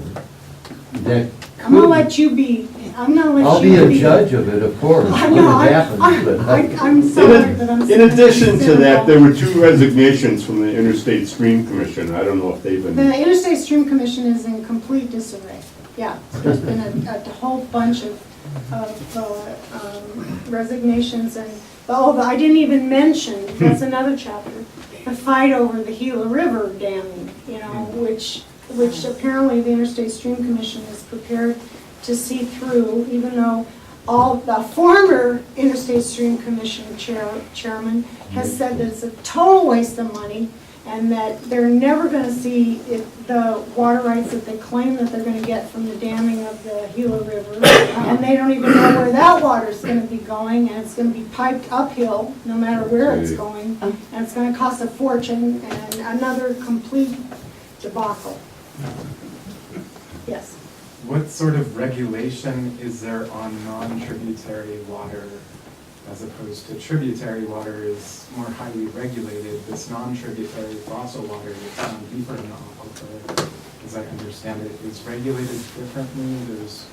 that I'm gonna could, let you be, I'm gonna let you be. I'll be a judge of it, of course, I when know, it happens, but I'm sorry, but I'm. In addition to that, there were 2 resignations from the Interstate Stream Commission. I don't know if they've been. The Interstate Stream Commission is in complete disarray. Yeah, there's been a whole bunch of resignations and, I didn't even mention, that's another chapter, the fight over the Gila River damming, which apparently the Interstate Stream Commission is prepared to see through, even though all the former Interstate Stream Commission chairman has said that it's a total waste of money and that they're never going to see the water rights that they claim that they're going to get from the damming of the Gila River. And they don't even know where that water's going to be going, and it's going to be piped uphill no matter where it's going. And it's going to cost a fortune and another complete debacle. Yes. What sort of regulation is there on non-tributary water as opposed to tributary water is more highly regulated. This non-tributary fossil water that's down deeper in the aquifer, as I understand it, is regulated differently. There's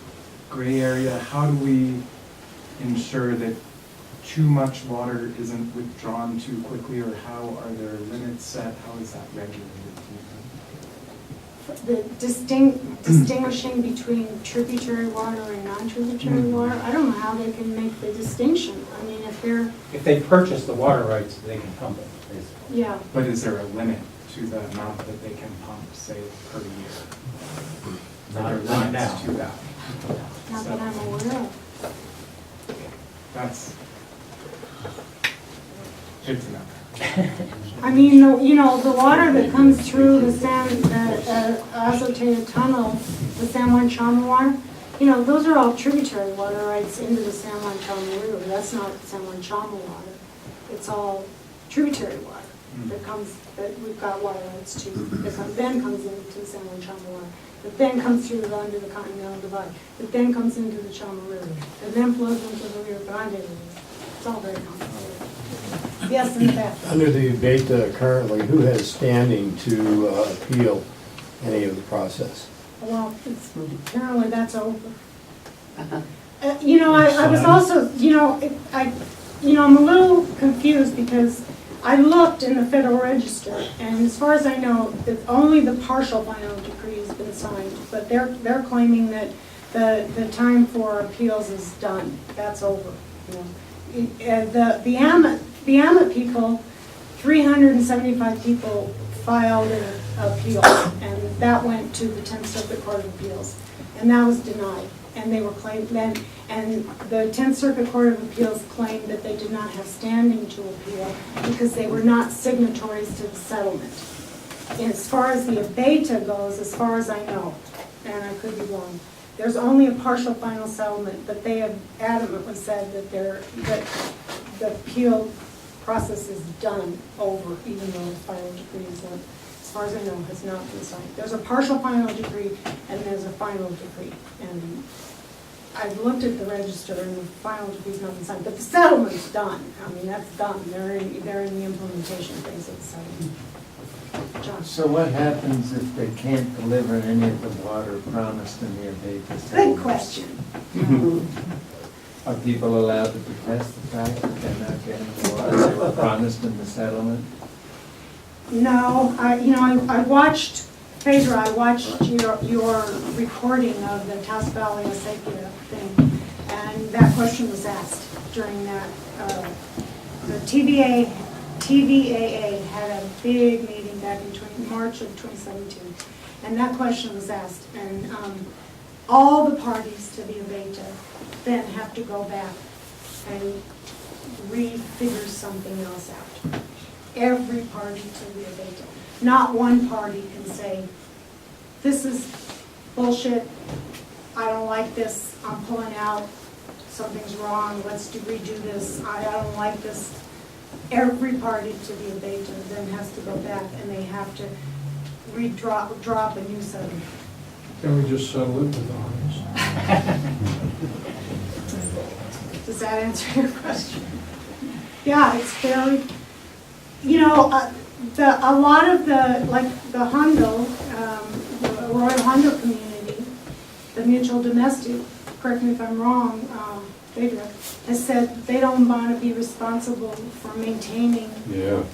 gray area. How do we ensure that too much water isn't withdrawn too quickly, or how are there limits set? How is that regulated? The distinguishing between tributary water and non-tributary water, I don't know how they can make the distinction. I mean, If they purchase the water rights, they can pump it, basically. yeah. But is there a limit to the amount that they can pump, say, per year? Are there Not limits now. to that? Not that I'm aware of. That's good to know. I mean, the water that comes through the Azotea Tunnel, the San Juan Chama water, those are all tributary water rights into the San Juan Chama River. That's not San Juan Chama water. It's all tributary water that we've got water rights to, that then comes into the San Juan Chama water, that then comes through under the Continental Divide, that then comes into the Chama River, and then flows into the Rio Grande River. It's all very complicated. Yes, in the back. Under the Abeyta currently, who has standing to appeal any of the process? Well, apparently that's over. I was also, I'm a little confused because I looked in the Federal Register, and as far as I know, only the partial final decree has been signed, but they're claiming that the time for appeals is done. That's over. The Amit people, 375 people filed an appeal, and that went to the 10th Circuit Court of Appeals, and that was denied. And they were claimed then, and the 10th Circuit Court of Appeals claimed that they did not have standing to appeal because they were not signatories to the settlement. And as far as the Abeyta goes, as far as I know, and I could be wrong, there's only a partial final settlement, but they have adamantly said that the appeal process is done over, even though the final decree is not, as far as I know, has not been signed. There's a partial final decree and there's a final decree. And I've looked at the register and the final decree's not been signed, but the settlement's done. I mean, that's done. They're in the implementation phase of the settlement. John? So what happens if they can't deliver any of the water promised in the Abeyta settlement? Good question. Are people allowed to protest the fact that they're not getting the water they were promised in the settlement? No, I watched, Phaedra, I watched your recording of the Taos Valley Acequia thing, and that question was asked during that. The TVAA had a big meeting back in March of 2017, and that question was asked, and all the parties to the Abeyta then have to go back and refigure something else out. Every party to the Abeyta. Not one party can say, this is bullshit, I don't like this, I'm pulling out, something's wrong, let's redo this, I don't like this. Every party to the Abeyta then has to go back and they have to drop a new settlement. Can we just settle it with arms? Does that answer your question? Yeah, it's very, a lot of the Hondo, the Royal Hondo community, the mutual domestic, correct me if I'm wrong, Phaedra, has said they don't want to be responsible for maintaining the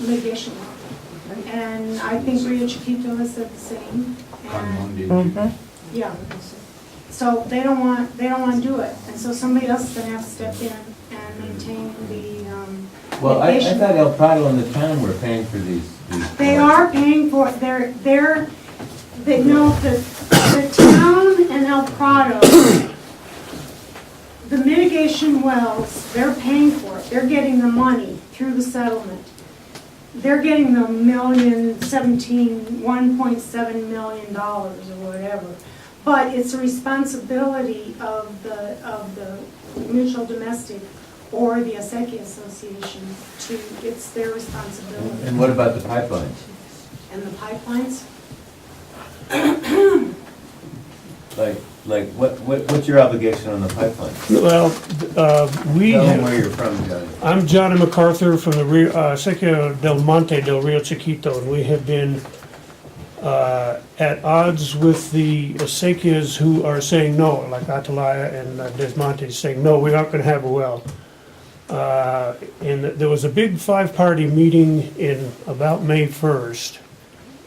mitigation law. And I think Rio Chiquito has said the same. And, yeah. So they don't want to do it, and so somebody else is going to have to step in and maintain the Well, I mitigation. thought El Prado and the town were paying for these. They are paying for it. They know that the town and El Prado, the mitigation wells, they're paying for it. They're getting the money through the settlement. They're getting the $1.7 million or whatever. But it's a responsibility of the mutual domestic or the Acequia Association it's their responsibility. And what about the pipelines? And the pipelines? Like Like, what's your obligation on the pipeline? Well, we Tell them have, where you're from, Johnny. I'm Johnny MacArthur from the Sequía del Monte del Rio Chiquito, and we have been at odds with the acequias who are saying no, like Atalaya and Des Montes saying, no, we aren't gonna have a well. And there was a big 5-party meeting in about May 1st,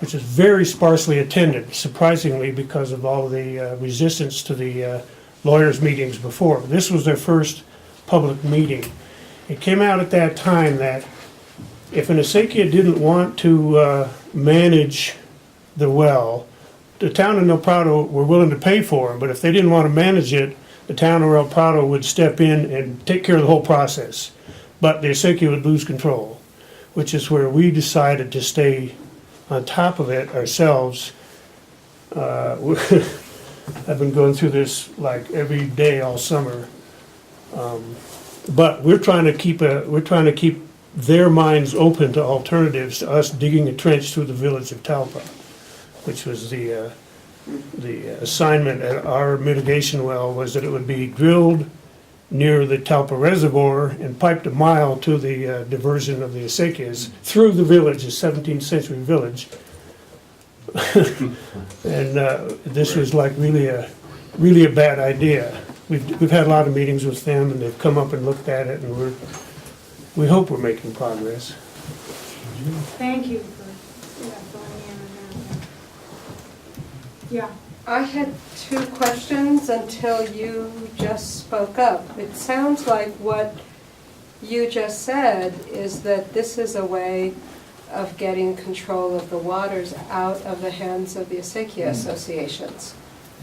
which is very sparsely attended, surprisingly, because of all the resistance to the lawyers' meetings before. This was their first public meeting. It came out at that time that if an acequia didn't want to manage the well, the town of El Prado were willing to pay for it, but if they didn't want to manage it, the town of El Prado would step in and take care of the whole process. But the acequia would lose control, which is where we decided to stay on top of it ourselves. I've been going through this like every day all summer. But we're trying to keep their minds open to alternatives to us digging a trench through the village of Talpa, which was the assignment at our mitigation well, was that it would be drilled near the Talpa Reservoir and piped a mile to the diversion of the acequias through the village, a 17th century village. And this was like really a bad idea. We've had a lot of meetings with them, and they've come up and looked at it, and we hope we're making progress. Thank you for filling in on that. Yeah. I had 2 questions until you just spoke up. It sounds like what you just said is that this is a way of getting control of the waters out of the hands of the acequia associations.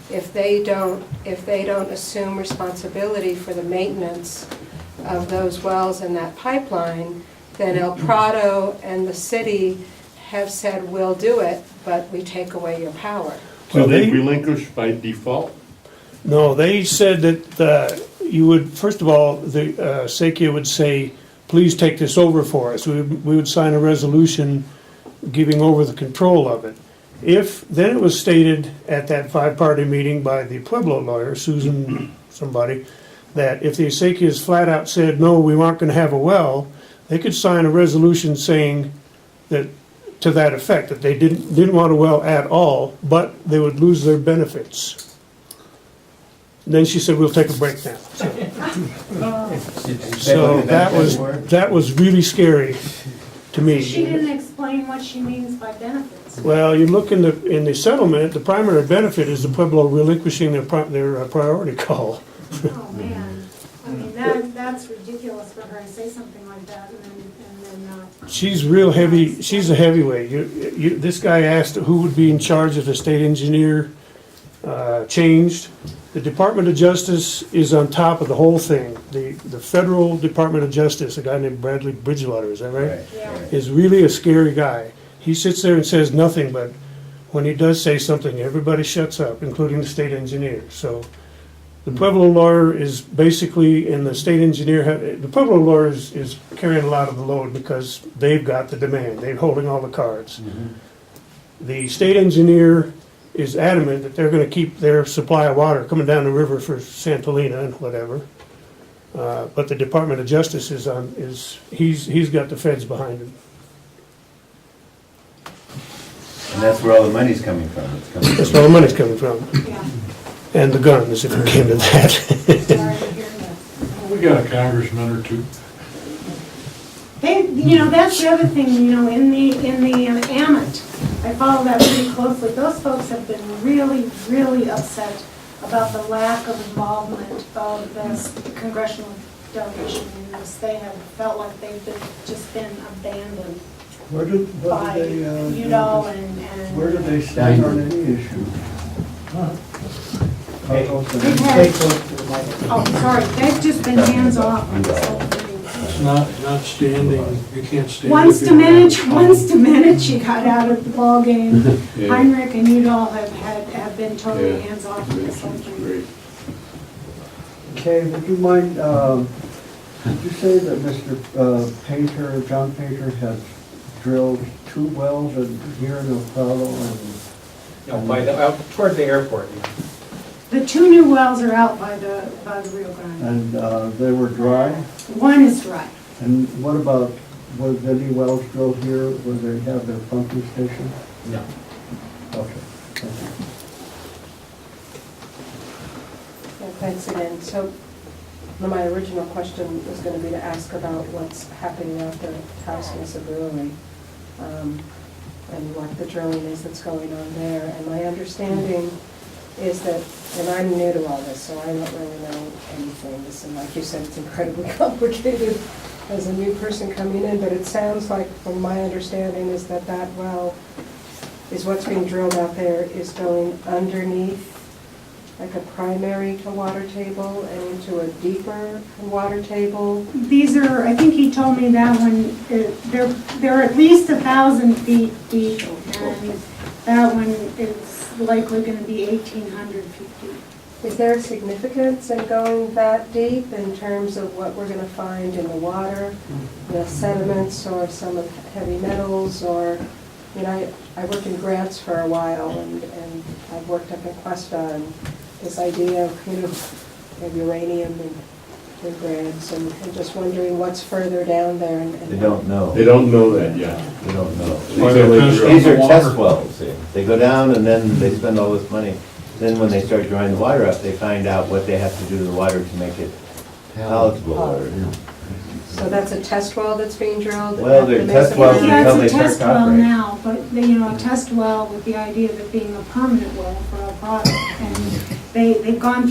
If they don't assume responsibility for the maintenance of those wells and that pipeline, then El Prado and the city have said, we'll do it, but we take away your power. So they relinquish by default? No, they said that you would, first of all, the acequia would say, please take this over for us. We would sign a resolution giving over the control of it. Then it was stated at that 5-party meeting by the Pueblo lawyer, Susan somebody, that if the acequias flat out said, no, we aren't going to have a well, they could sign a resolution saying that, to that effect, that they didn't want a well at all, but they would lose their benefits. And then she said, we'll take a break now. So that was really scary to me. She didn't explain what she means by benefits. Well, you look in the settlement, the primary benefit is the Pueblo relinquishing their priority call. Oh, man. I mean, that's ridiculous for her to say something like that and then She's real heavy, she's a heavyweight. This guy asked who would be in charge if the state engineer changed. The Department of Justice is on top of the whole thing. The Federal Department of Justice, a guy named Bradley Bridgewater, is that right? Yeah. Is really a scary guy. He sits there and says nothing, but when he does say something, everybody shuts up, including the state engineer. So the Pueblo lawyer is basically, and the state engineer, the Pueblo lawyer is carrying a lot of the load because they've got the demand. They're holding all the cards. Mm-hmm. The state engineer is adamant that they're going to keep their supply of water coming down the river for Santolina and whatever. But the Department of Justice he's got the feds behind him. And that's where all the money's coming from. That's where all the money's coming from. Yeah. And the guns, if it came to that. Sorry to hear that. We got a congressman or two. That's the other thing, in the Amit, I follow that really closely. Those folks have been really, really upset about the lack of involvement of the congressional delegation in this. They have felt like they've just been abandoned by Udall and. Where do they stand on any issue? They've just been hands off on this whole thing. It's not standing, you can't stand. Once Domenici got out of the ballgame, Heinrich and Udall have been totally hands off on this whole thing. Okay, would you mind, did you say that Mr. John Painter has drilled 2 wells here in El Prado and No, toward the airport. The two new wells are out by the Rio Grande. And they were dry? One is dry. And what about, was any wells drilled here where they have their pumping station? No. Okay, thank you. Yeah, thanks again. So my original question was going to be to ask about what's happening out there at Taos Mesa Brewery, and what the drilling is that's going on there. And my understanding is that, and I'm new to all this, so I don't really know anything. This, and like you said, it's incredibly complicated as a new person coming in, but it sounds like, from my understanding, is that that well is what's being drilled out there is going underneath like a primary water table and into a deeper water table. These are, I think he told me that one, they're at least 1,000 feet deep, and that one is likely going to be 1,800 feet deep. Is there significance in going that deep in terms of what we're going to find in the water, the sediments or some of the heavy metals, or, you know, I worked in grants for a while, and I've worked up in Cuesta, and this idea of, you know, of uranium and grants, and just wondering what's further down there. And They don't know. They don't know that yet. They don't know. Why they're testing These are the test water. wells. They go down and then they spend all this money. Then when they start drawing the water up, they find out what they have to do to the water to make it palatable. Or, so that's a test well that's being drilled? Well, at they're the test Mesa wells Brewery? Yeah, until it's they a start test well operating. now, but, you know, a test well with the idea of it being a permanent well for a product. And they've gone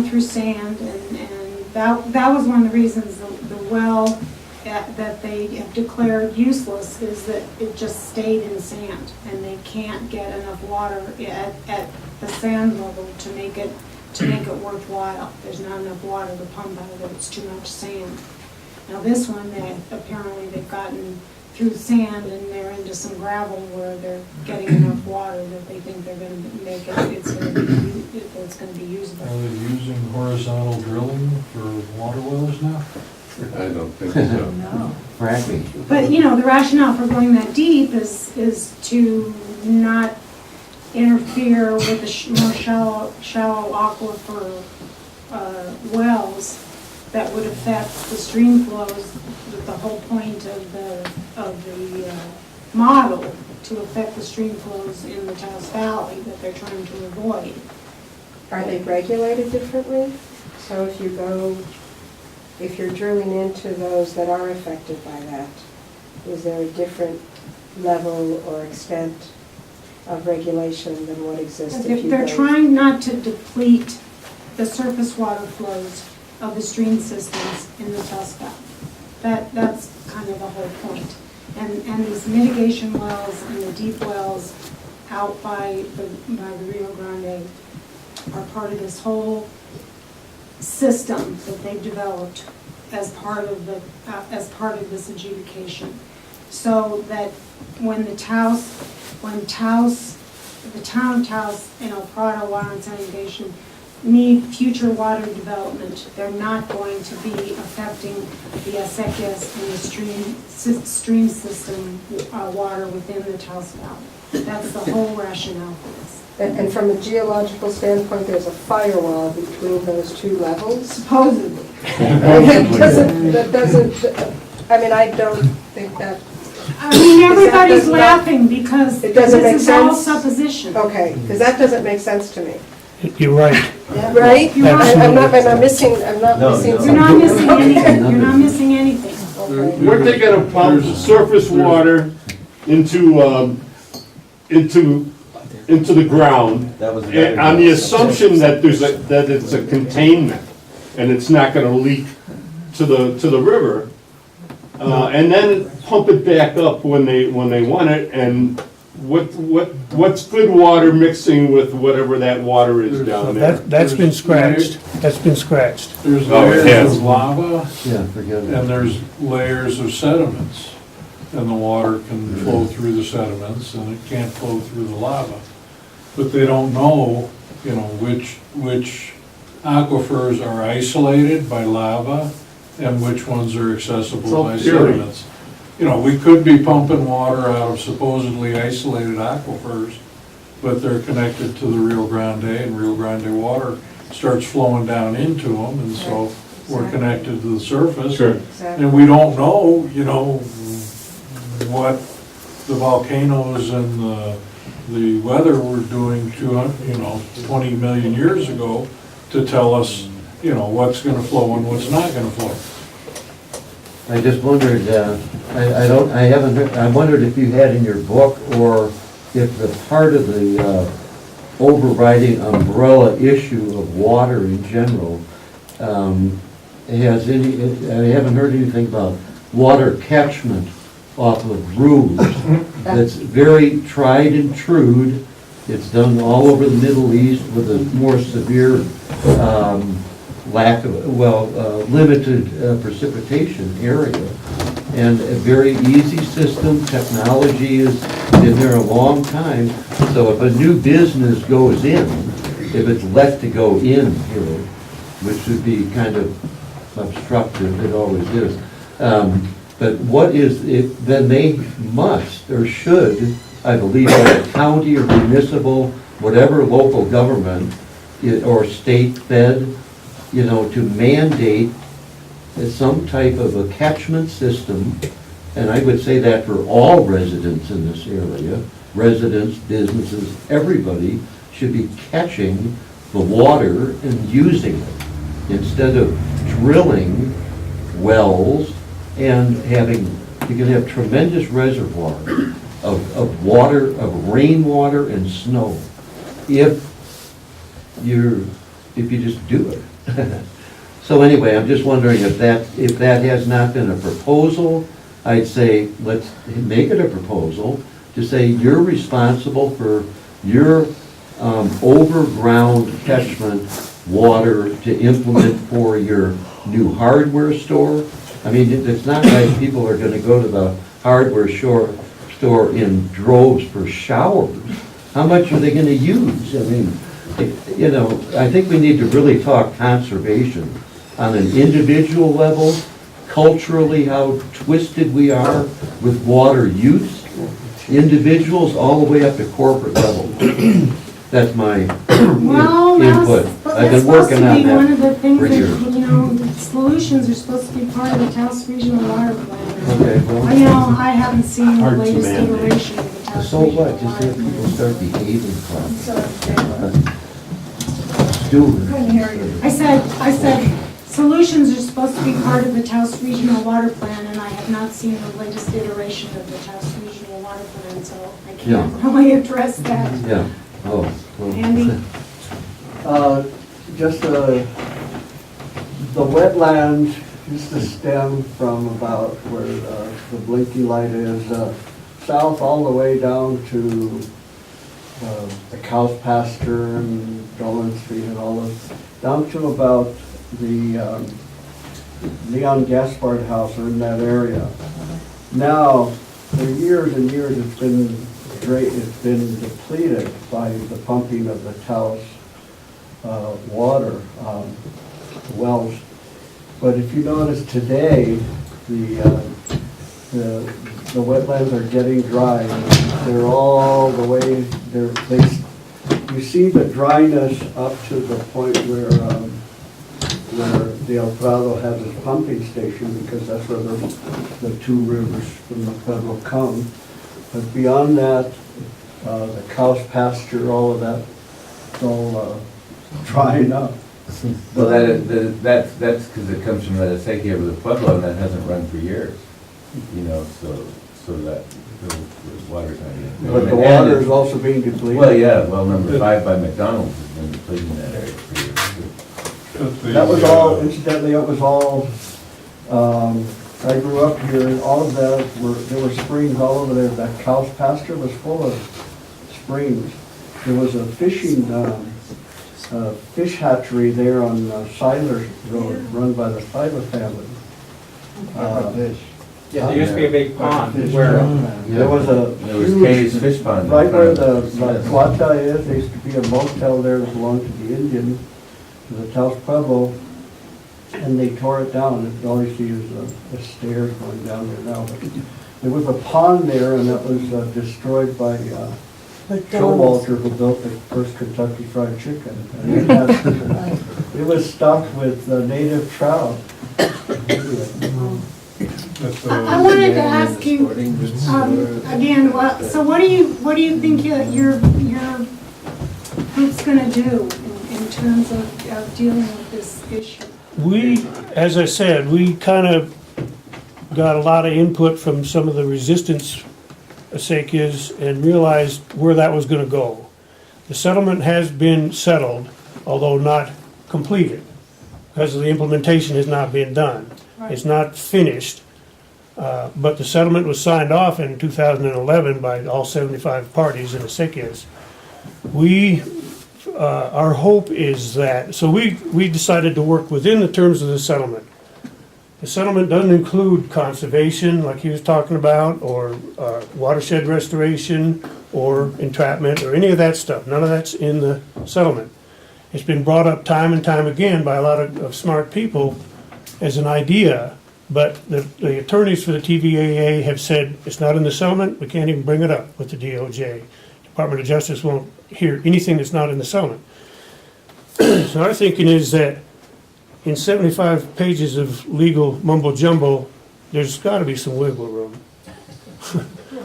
through sand, and that was one of the reasons the well that they have declared useless is that it just stayed in sand, and they can't get enough water at the sand level to make it worthwhile. There's not enough water to pump out of it, it's too much sand. Now this one, apparently they've gotten through sand and they're into some gravel where they're getting enough water that they think they're going to make it, it's going to be usable. Are they using horizontal drilling for water wells now? I don't think so. No. Fracking. But, you know, the rationale for going that deep is to not interfere with the more shallow aquifer wells that would affect the stream flows, with the whole point of the model to affect the stream flows in the Taos Valley that they're trying to avoid. Are they regulated differently? So if you're drilling into those that are affected by that, is there a different level or extent of regulation than what exists if you They're go? trying not to deplete the surface water flows of the stream systems in the Taos Valley. That's kind of the whole point. And these mitigation wells and the deep wells out by the Rio Grande are part of this whole system that they've developed as part of this adjudication, so that when the town of Taos and El Prado Water and Sanitation need future water development, they're not going to be affecting the acequias and the stream system water within the Taos Valley. That's the whole rationale for this. And from a geological standpoint, there's a firewall between those two levels? Supposedly. That doesn't, I mean, I don't think that, I mean, everybody's does not- laughing because It this doesn't make is all sense? supposition. okay, because that doesn't make sense to me, You're right. right? You're right. I'm not missing No, something. no. You're not missing anything, you're not missing anything. Okay. We're taking a pump surface water into the ground, That was and on the assumption that it's a containment, and it's not gonna leak to the river, and then pump it back up when they want it, and what's good water mixing with whatever that water is down there? That's been scratched. That's been scratched. There's Oh, it layers has. of lava Yeah, forget it. and there's layers of sediments. And the water can flow through the sediments and it can't flow through the lava. But they don't know, you know, which aquifers are isolated by lava and which ones are It's accessible all by theory. sediments. You know, we could be pumping water out of supposedly isolated aquifers but they're connected to the Rio Grande, and Rio Grande water starts flowing down into them, and so we're connected to the surface. Sure. Exactly. And we don't know, you know, what the volcanoes and the weather were doing 20 million years ago to tell us, you know, what's gonna flow and what's not gonna flow. I just wondered, I wondered if you had in your book, or if the part of the overriding umbrella issue of water in general, has any, I haven't heard anything about water catchment off of roofs. That's very tried and true. It's done all over the Middle East with a more severe lack of, limited precipitation area. And a very easy system. Technology has been there a long time. So if a new business goes in, if it's let to go in here, which would be kind of obstructive, it always is. But what is it, then they must or should, I believe, as a county or municipal, whatever local government or state fed, you know, to mandate some type of a catchment system. And I would say that for all residents in this area, residents, businesses, everybody should be catching the water and using it instead of drilling wells and having, you can have tremendous reservoir of water, of rainwater and snow if you just do it. So anyway, I'm just wondering if that has not been a proposal, I'd say let's make it a proposal to say you're responsible for your overground catchment water to implement for your new hardware store. I mean, it's not like people are gonna go to the hardware store in droves for showers. How much are they gonna use? I mean, you know, I think we need to really talk conservation on an individual level, culturally, how twisted we are with water use, individuals all the way up to corporate level. That's my Well, input. I've been working on one of the that things for that, years. you know, the solutions are supposed to be part of the Taos Regional Water Plan. Okay, well, You know, I haven't seen the Hard to latest mandate. iteration of the Taos so Regional what? Just Water have people Plan. start behaving properly. So, Stupid. couldn't hear you. I said, solutions are supposed to be part of the Taos Regional Water Plan, and I have not seen the latest iteration of the Taos Regional Water Plan, so I can't really address that. Yeah, oh. well. Andy? Just the wetlands used to stem from about where the blinky light is, south all the way down to the cow's pasture and Dolan Street and all those, down to about the Leon Gaspard house or in that area. Now, for years and years, it's been depleted by the pumping of the Taos water wells. But if you notice today, the wetlands are getting dry. They're all the way, you see the dryness up to the point where the El Prado has its pumping station, because that's where the two rivers from the federal come. But beyond that, the cow's pasture, all of that, it's all drying up. Well, that's because it comes from the Acequia of the Pueblo, and that hasn't run for years, you know, so that the water's not getting. But the water is also being depleted. Well, yeah, well, number 5 by McDonald's has been depleting that area for years too. That was all, incidentally, it was all, I grew up here, all of that, there were springs all over there. That cow's pasture was full of springs. There was a fishing, fish hatchery there on Siler Road, run by the Siler family. Yeah, there used to be a big pond Fish. where, There was There was huge, Kay's Fish Pond. right where the La Cuata is, there used to be a motel there that belonged to the Indians, to the Taos Pueblo, and they tore it down. All you see is the stairs going down there now. But there was a pond there, and that was destroyed by Showalter who built the first Kentucky Fried Chicken. And it had- it was stocked with native trout. I wanted to ask you, again, so what do you think your group's gonna do in terms of dealing with this issue? We, as I said, we kind of got a lot of input from some of the resistance acequias and realized where that was gonna go. The settlement has been settled, although not completed, because the implementation has not been done. It's not finished, but the settlement was signed off in 2011 by all 75 parties in acequias. Our hope is that, so we decided to work within the terms of the settlement. The settlement doesn't include conservation, like he was talking about, or watershed restoration, or entrapment, or any of that stuff. None of that's in the settlement. It's been brought up time and time again by a lot of smart people as an idea, but the attorneys for the TVAA have said, it's not in the settlement, we can't even bring it up with the DOJ. Department of Justice won't hear anything that's not in the settlement. So our thinking is that in 75 pages of legal mumbo jumbo, there's gotta be some wiggle room.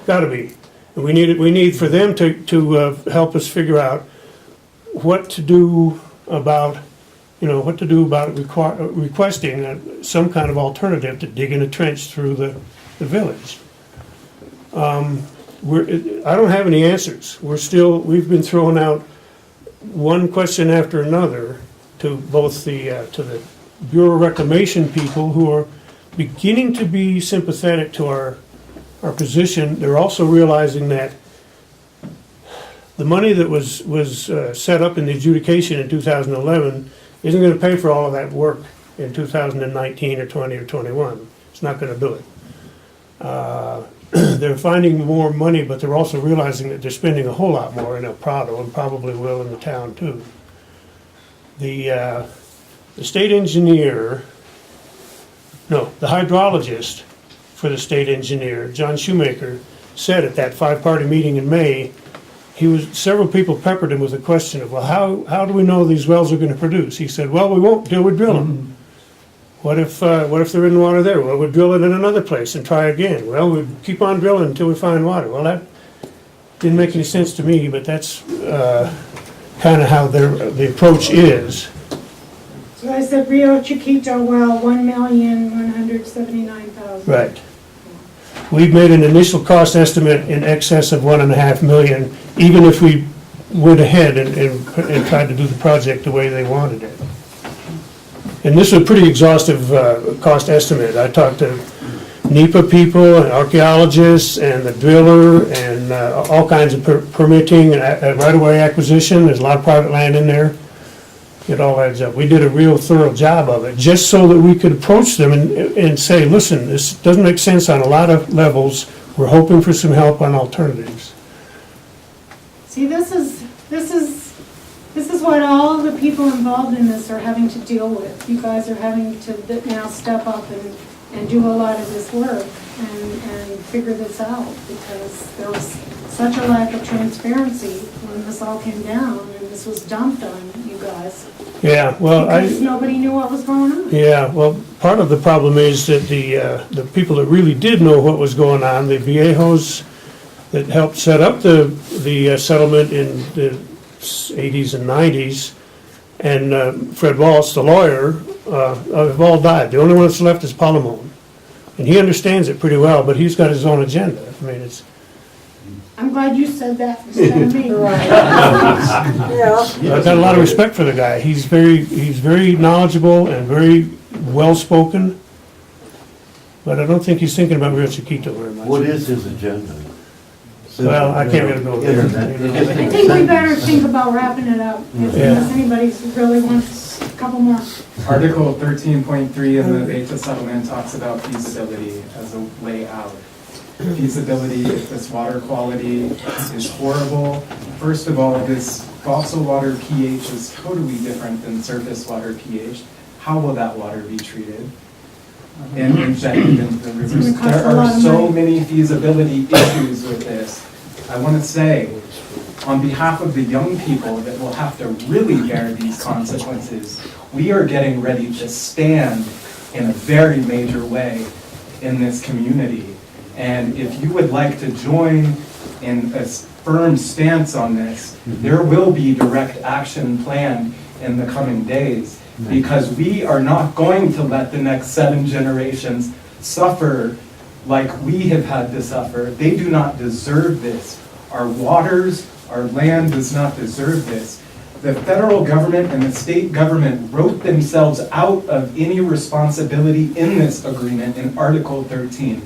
Gotta be. And we need for them to help us figure out what to do about, requesting some kind of alternative to digging a trench through the village. I don't have any answers. We've been throwing out one question after another to both to the Bureau of Reclamation people, who are beginning to be sympathetic to our position. They're also realizing that the money that was set up in the adjudication in 2011 isn't going to pay for all of that work in 2019 or 20 or 21. It's not going to do it. They're finding more money, but they're also realizing that they're spending a whole lot more in El Prado, and probably will in the town too. The state engineer, no, the hydrologist for the state engineer, John Shoemaker, said at that 5-party meeting in May, several people peppered him with a question of, well, how do we know these wells are going to produce? He said, well, we won't till we drill them. What if they're in water there? Well, we'll drill it in another place and try again. Well, we'll keep on drilling until we find water. Well, that didn't make any sense to me, but that's kind of how the approach is. So I said Rio Chiquito well, 1,179,000. Right. We've made an initial cost estimate in excess of $1.5 million, even if we went ahead and tried to do the project the way they wanted it. And this was a pretty exhaustive cost estimate. I talked to NEPA people and archaeologists and the driller and all kinds of permitting and right-of-way acquisition. There's a lot of private land in there. It all adds up. We did a real thorough job of it, just so that we could approach them and say, listen, this doesn't make sense on a lot of levels. We're hoping for some help on alternatives. See, this is what all the people involved in this are having to deal with. You guys are having to now step up and do a lot of this work and figure this out, because there was such a lack of transparency when this all came down and this was dumped on you guys. Yeah, well, because nobody knew what was going on. Yeah, well, part of the problem is that the people that really did know what was going on, the Viejos that helped set up the settlement in the 80s and 90s, and Fred Waltz, the lawyer, have all died. The only one that's left is Palomon. And he understands it pretty well, but he's got his own agenda. I mean, it's... I'm glad you said that instead of me. I've got a lot of respect for the guy. He's very knowledgeable and very well-spoken, but I don't think he's thinking about Rio Chiquito very much. What is his agenda? Well, I can't really go there. I think we better think about wrapping it up, unless anybody really wants a couple more. Article 13.3 in the Abeyta settlement talks about feasibility as a layout. Feasibility, if this water quality is horrible. First of all, this fossil water pH is totally different than surface water pH. How will that water be treated and injected into the rivers? There are so many feasibility issues with this. I want to say, on behalf of the young people that will have to really bear these consequences, we are getting ready to stand in a very major way in this community. And if you would like to join in a firm stance on this, there will be direct action planned in the coming days, because we are not going to let the next 7 generations suffer like we have had to suffer. They do not deserve this. Our waters, our land does not deserve this. The federal government and the state government wrote themselves out of any responsibility in this agreement in Article 13.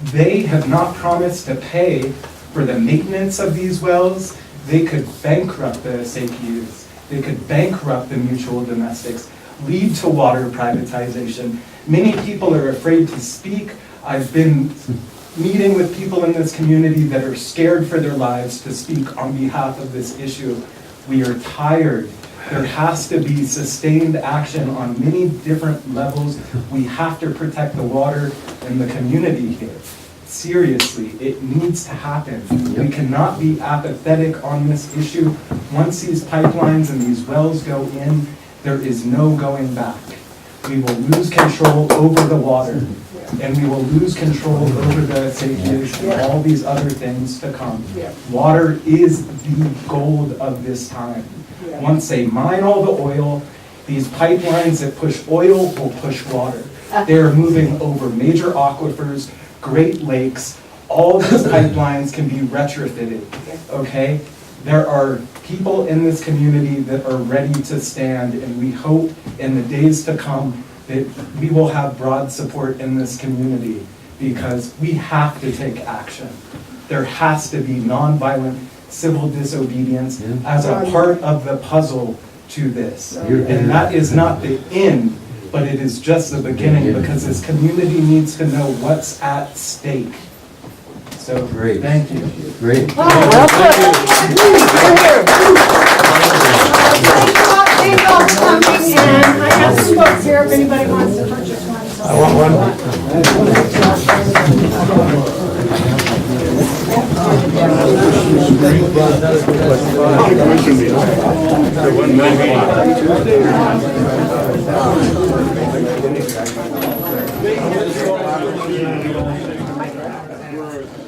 They have not promised to pay for the maintenance of these wells. They could bankrupt the Osakis. They could bankrupt the mutual domestics, lead to water privatization. Many people are afraid to speak. I've been meeting with people in this community that are scared for their lives to speak on behalf of this issue. We are tired. There has to be sustained action on many different levels. We have to protect the water and the community here. Seriously, it needs to happen. We cannot be apathetic on this issue. Once these pipelines and these wells go in, there is no going back. We will lose control over the water, and we will lose control over the safeties and all these other things to come. Water is the gold of this time. Once they mine all the oil, these pipelines that push oil will push water. They are moving over major aquifers, Great Lakes. All these pipelines can be retrofitted, okay? There are people in this community that are ready to stand, and we hope in the days to come that we will have broad support in this community, because we have to take action. There has to be nonviolent civil disobedience as a part of the puzzle to this. And that is not the end, but it is just the beginning, because this community needs to know what's at stake. So, Great. Thank you. Great. Thank you all for coming, and I have some books here if anybody wants to purchase one. I want one. We're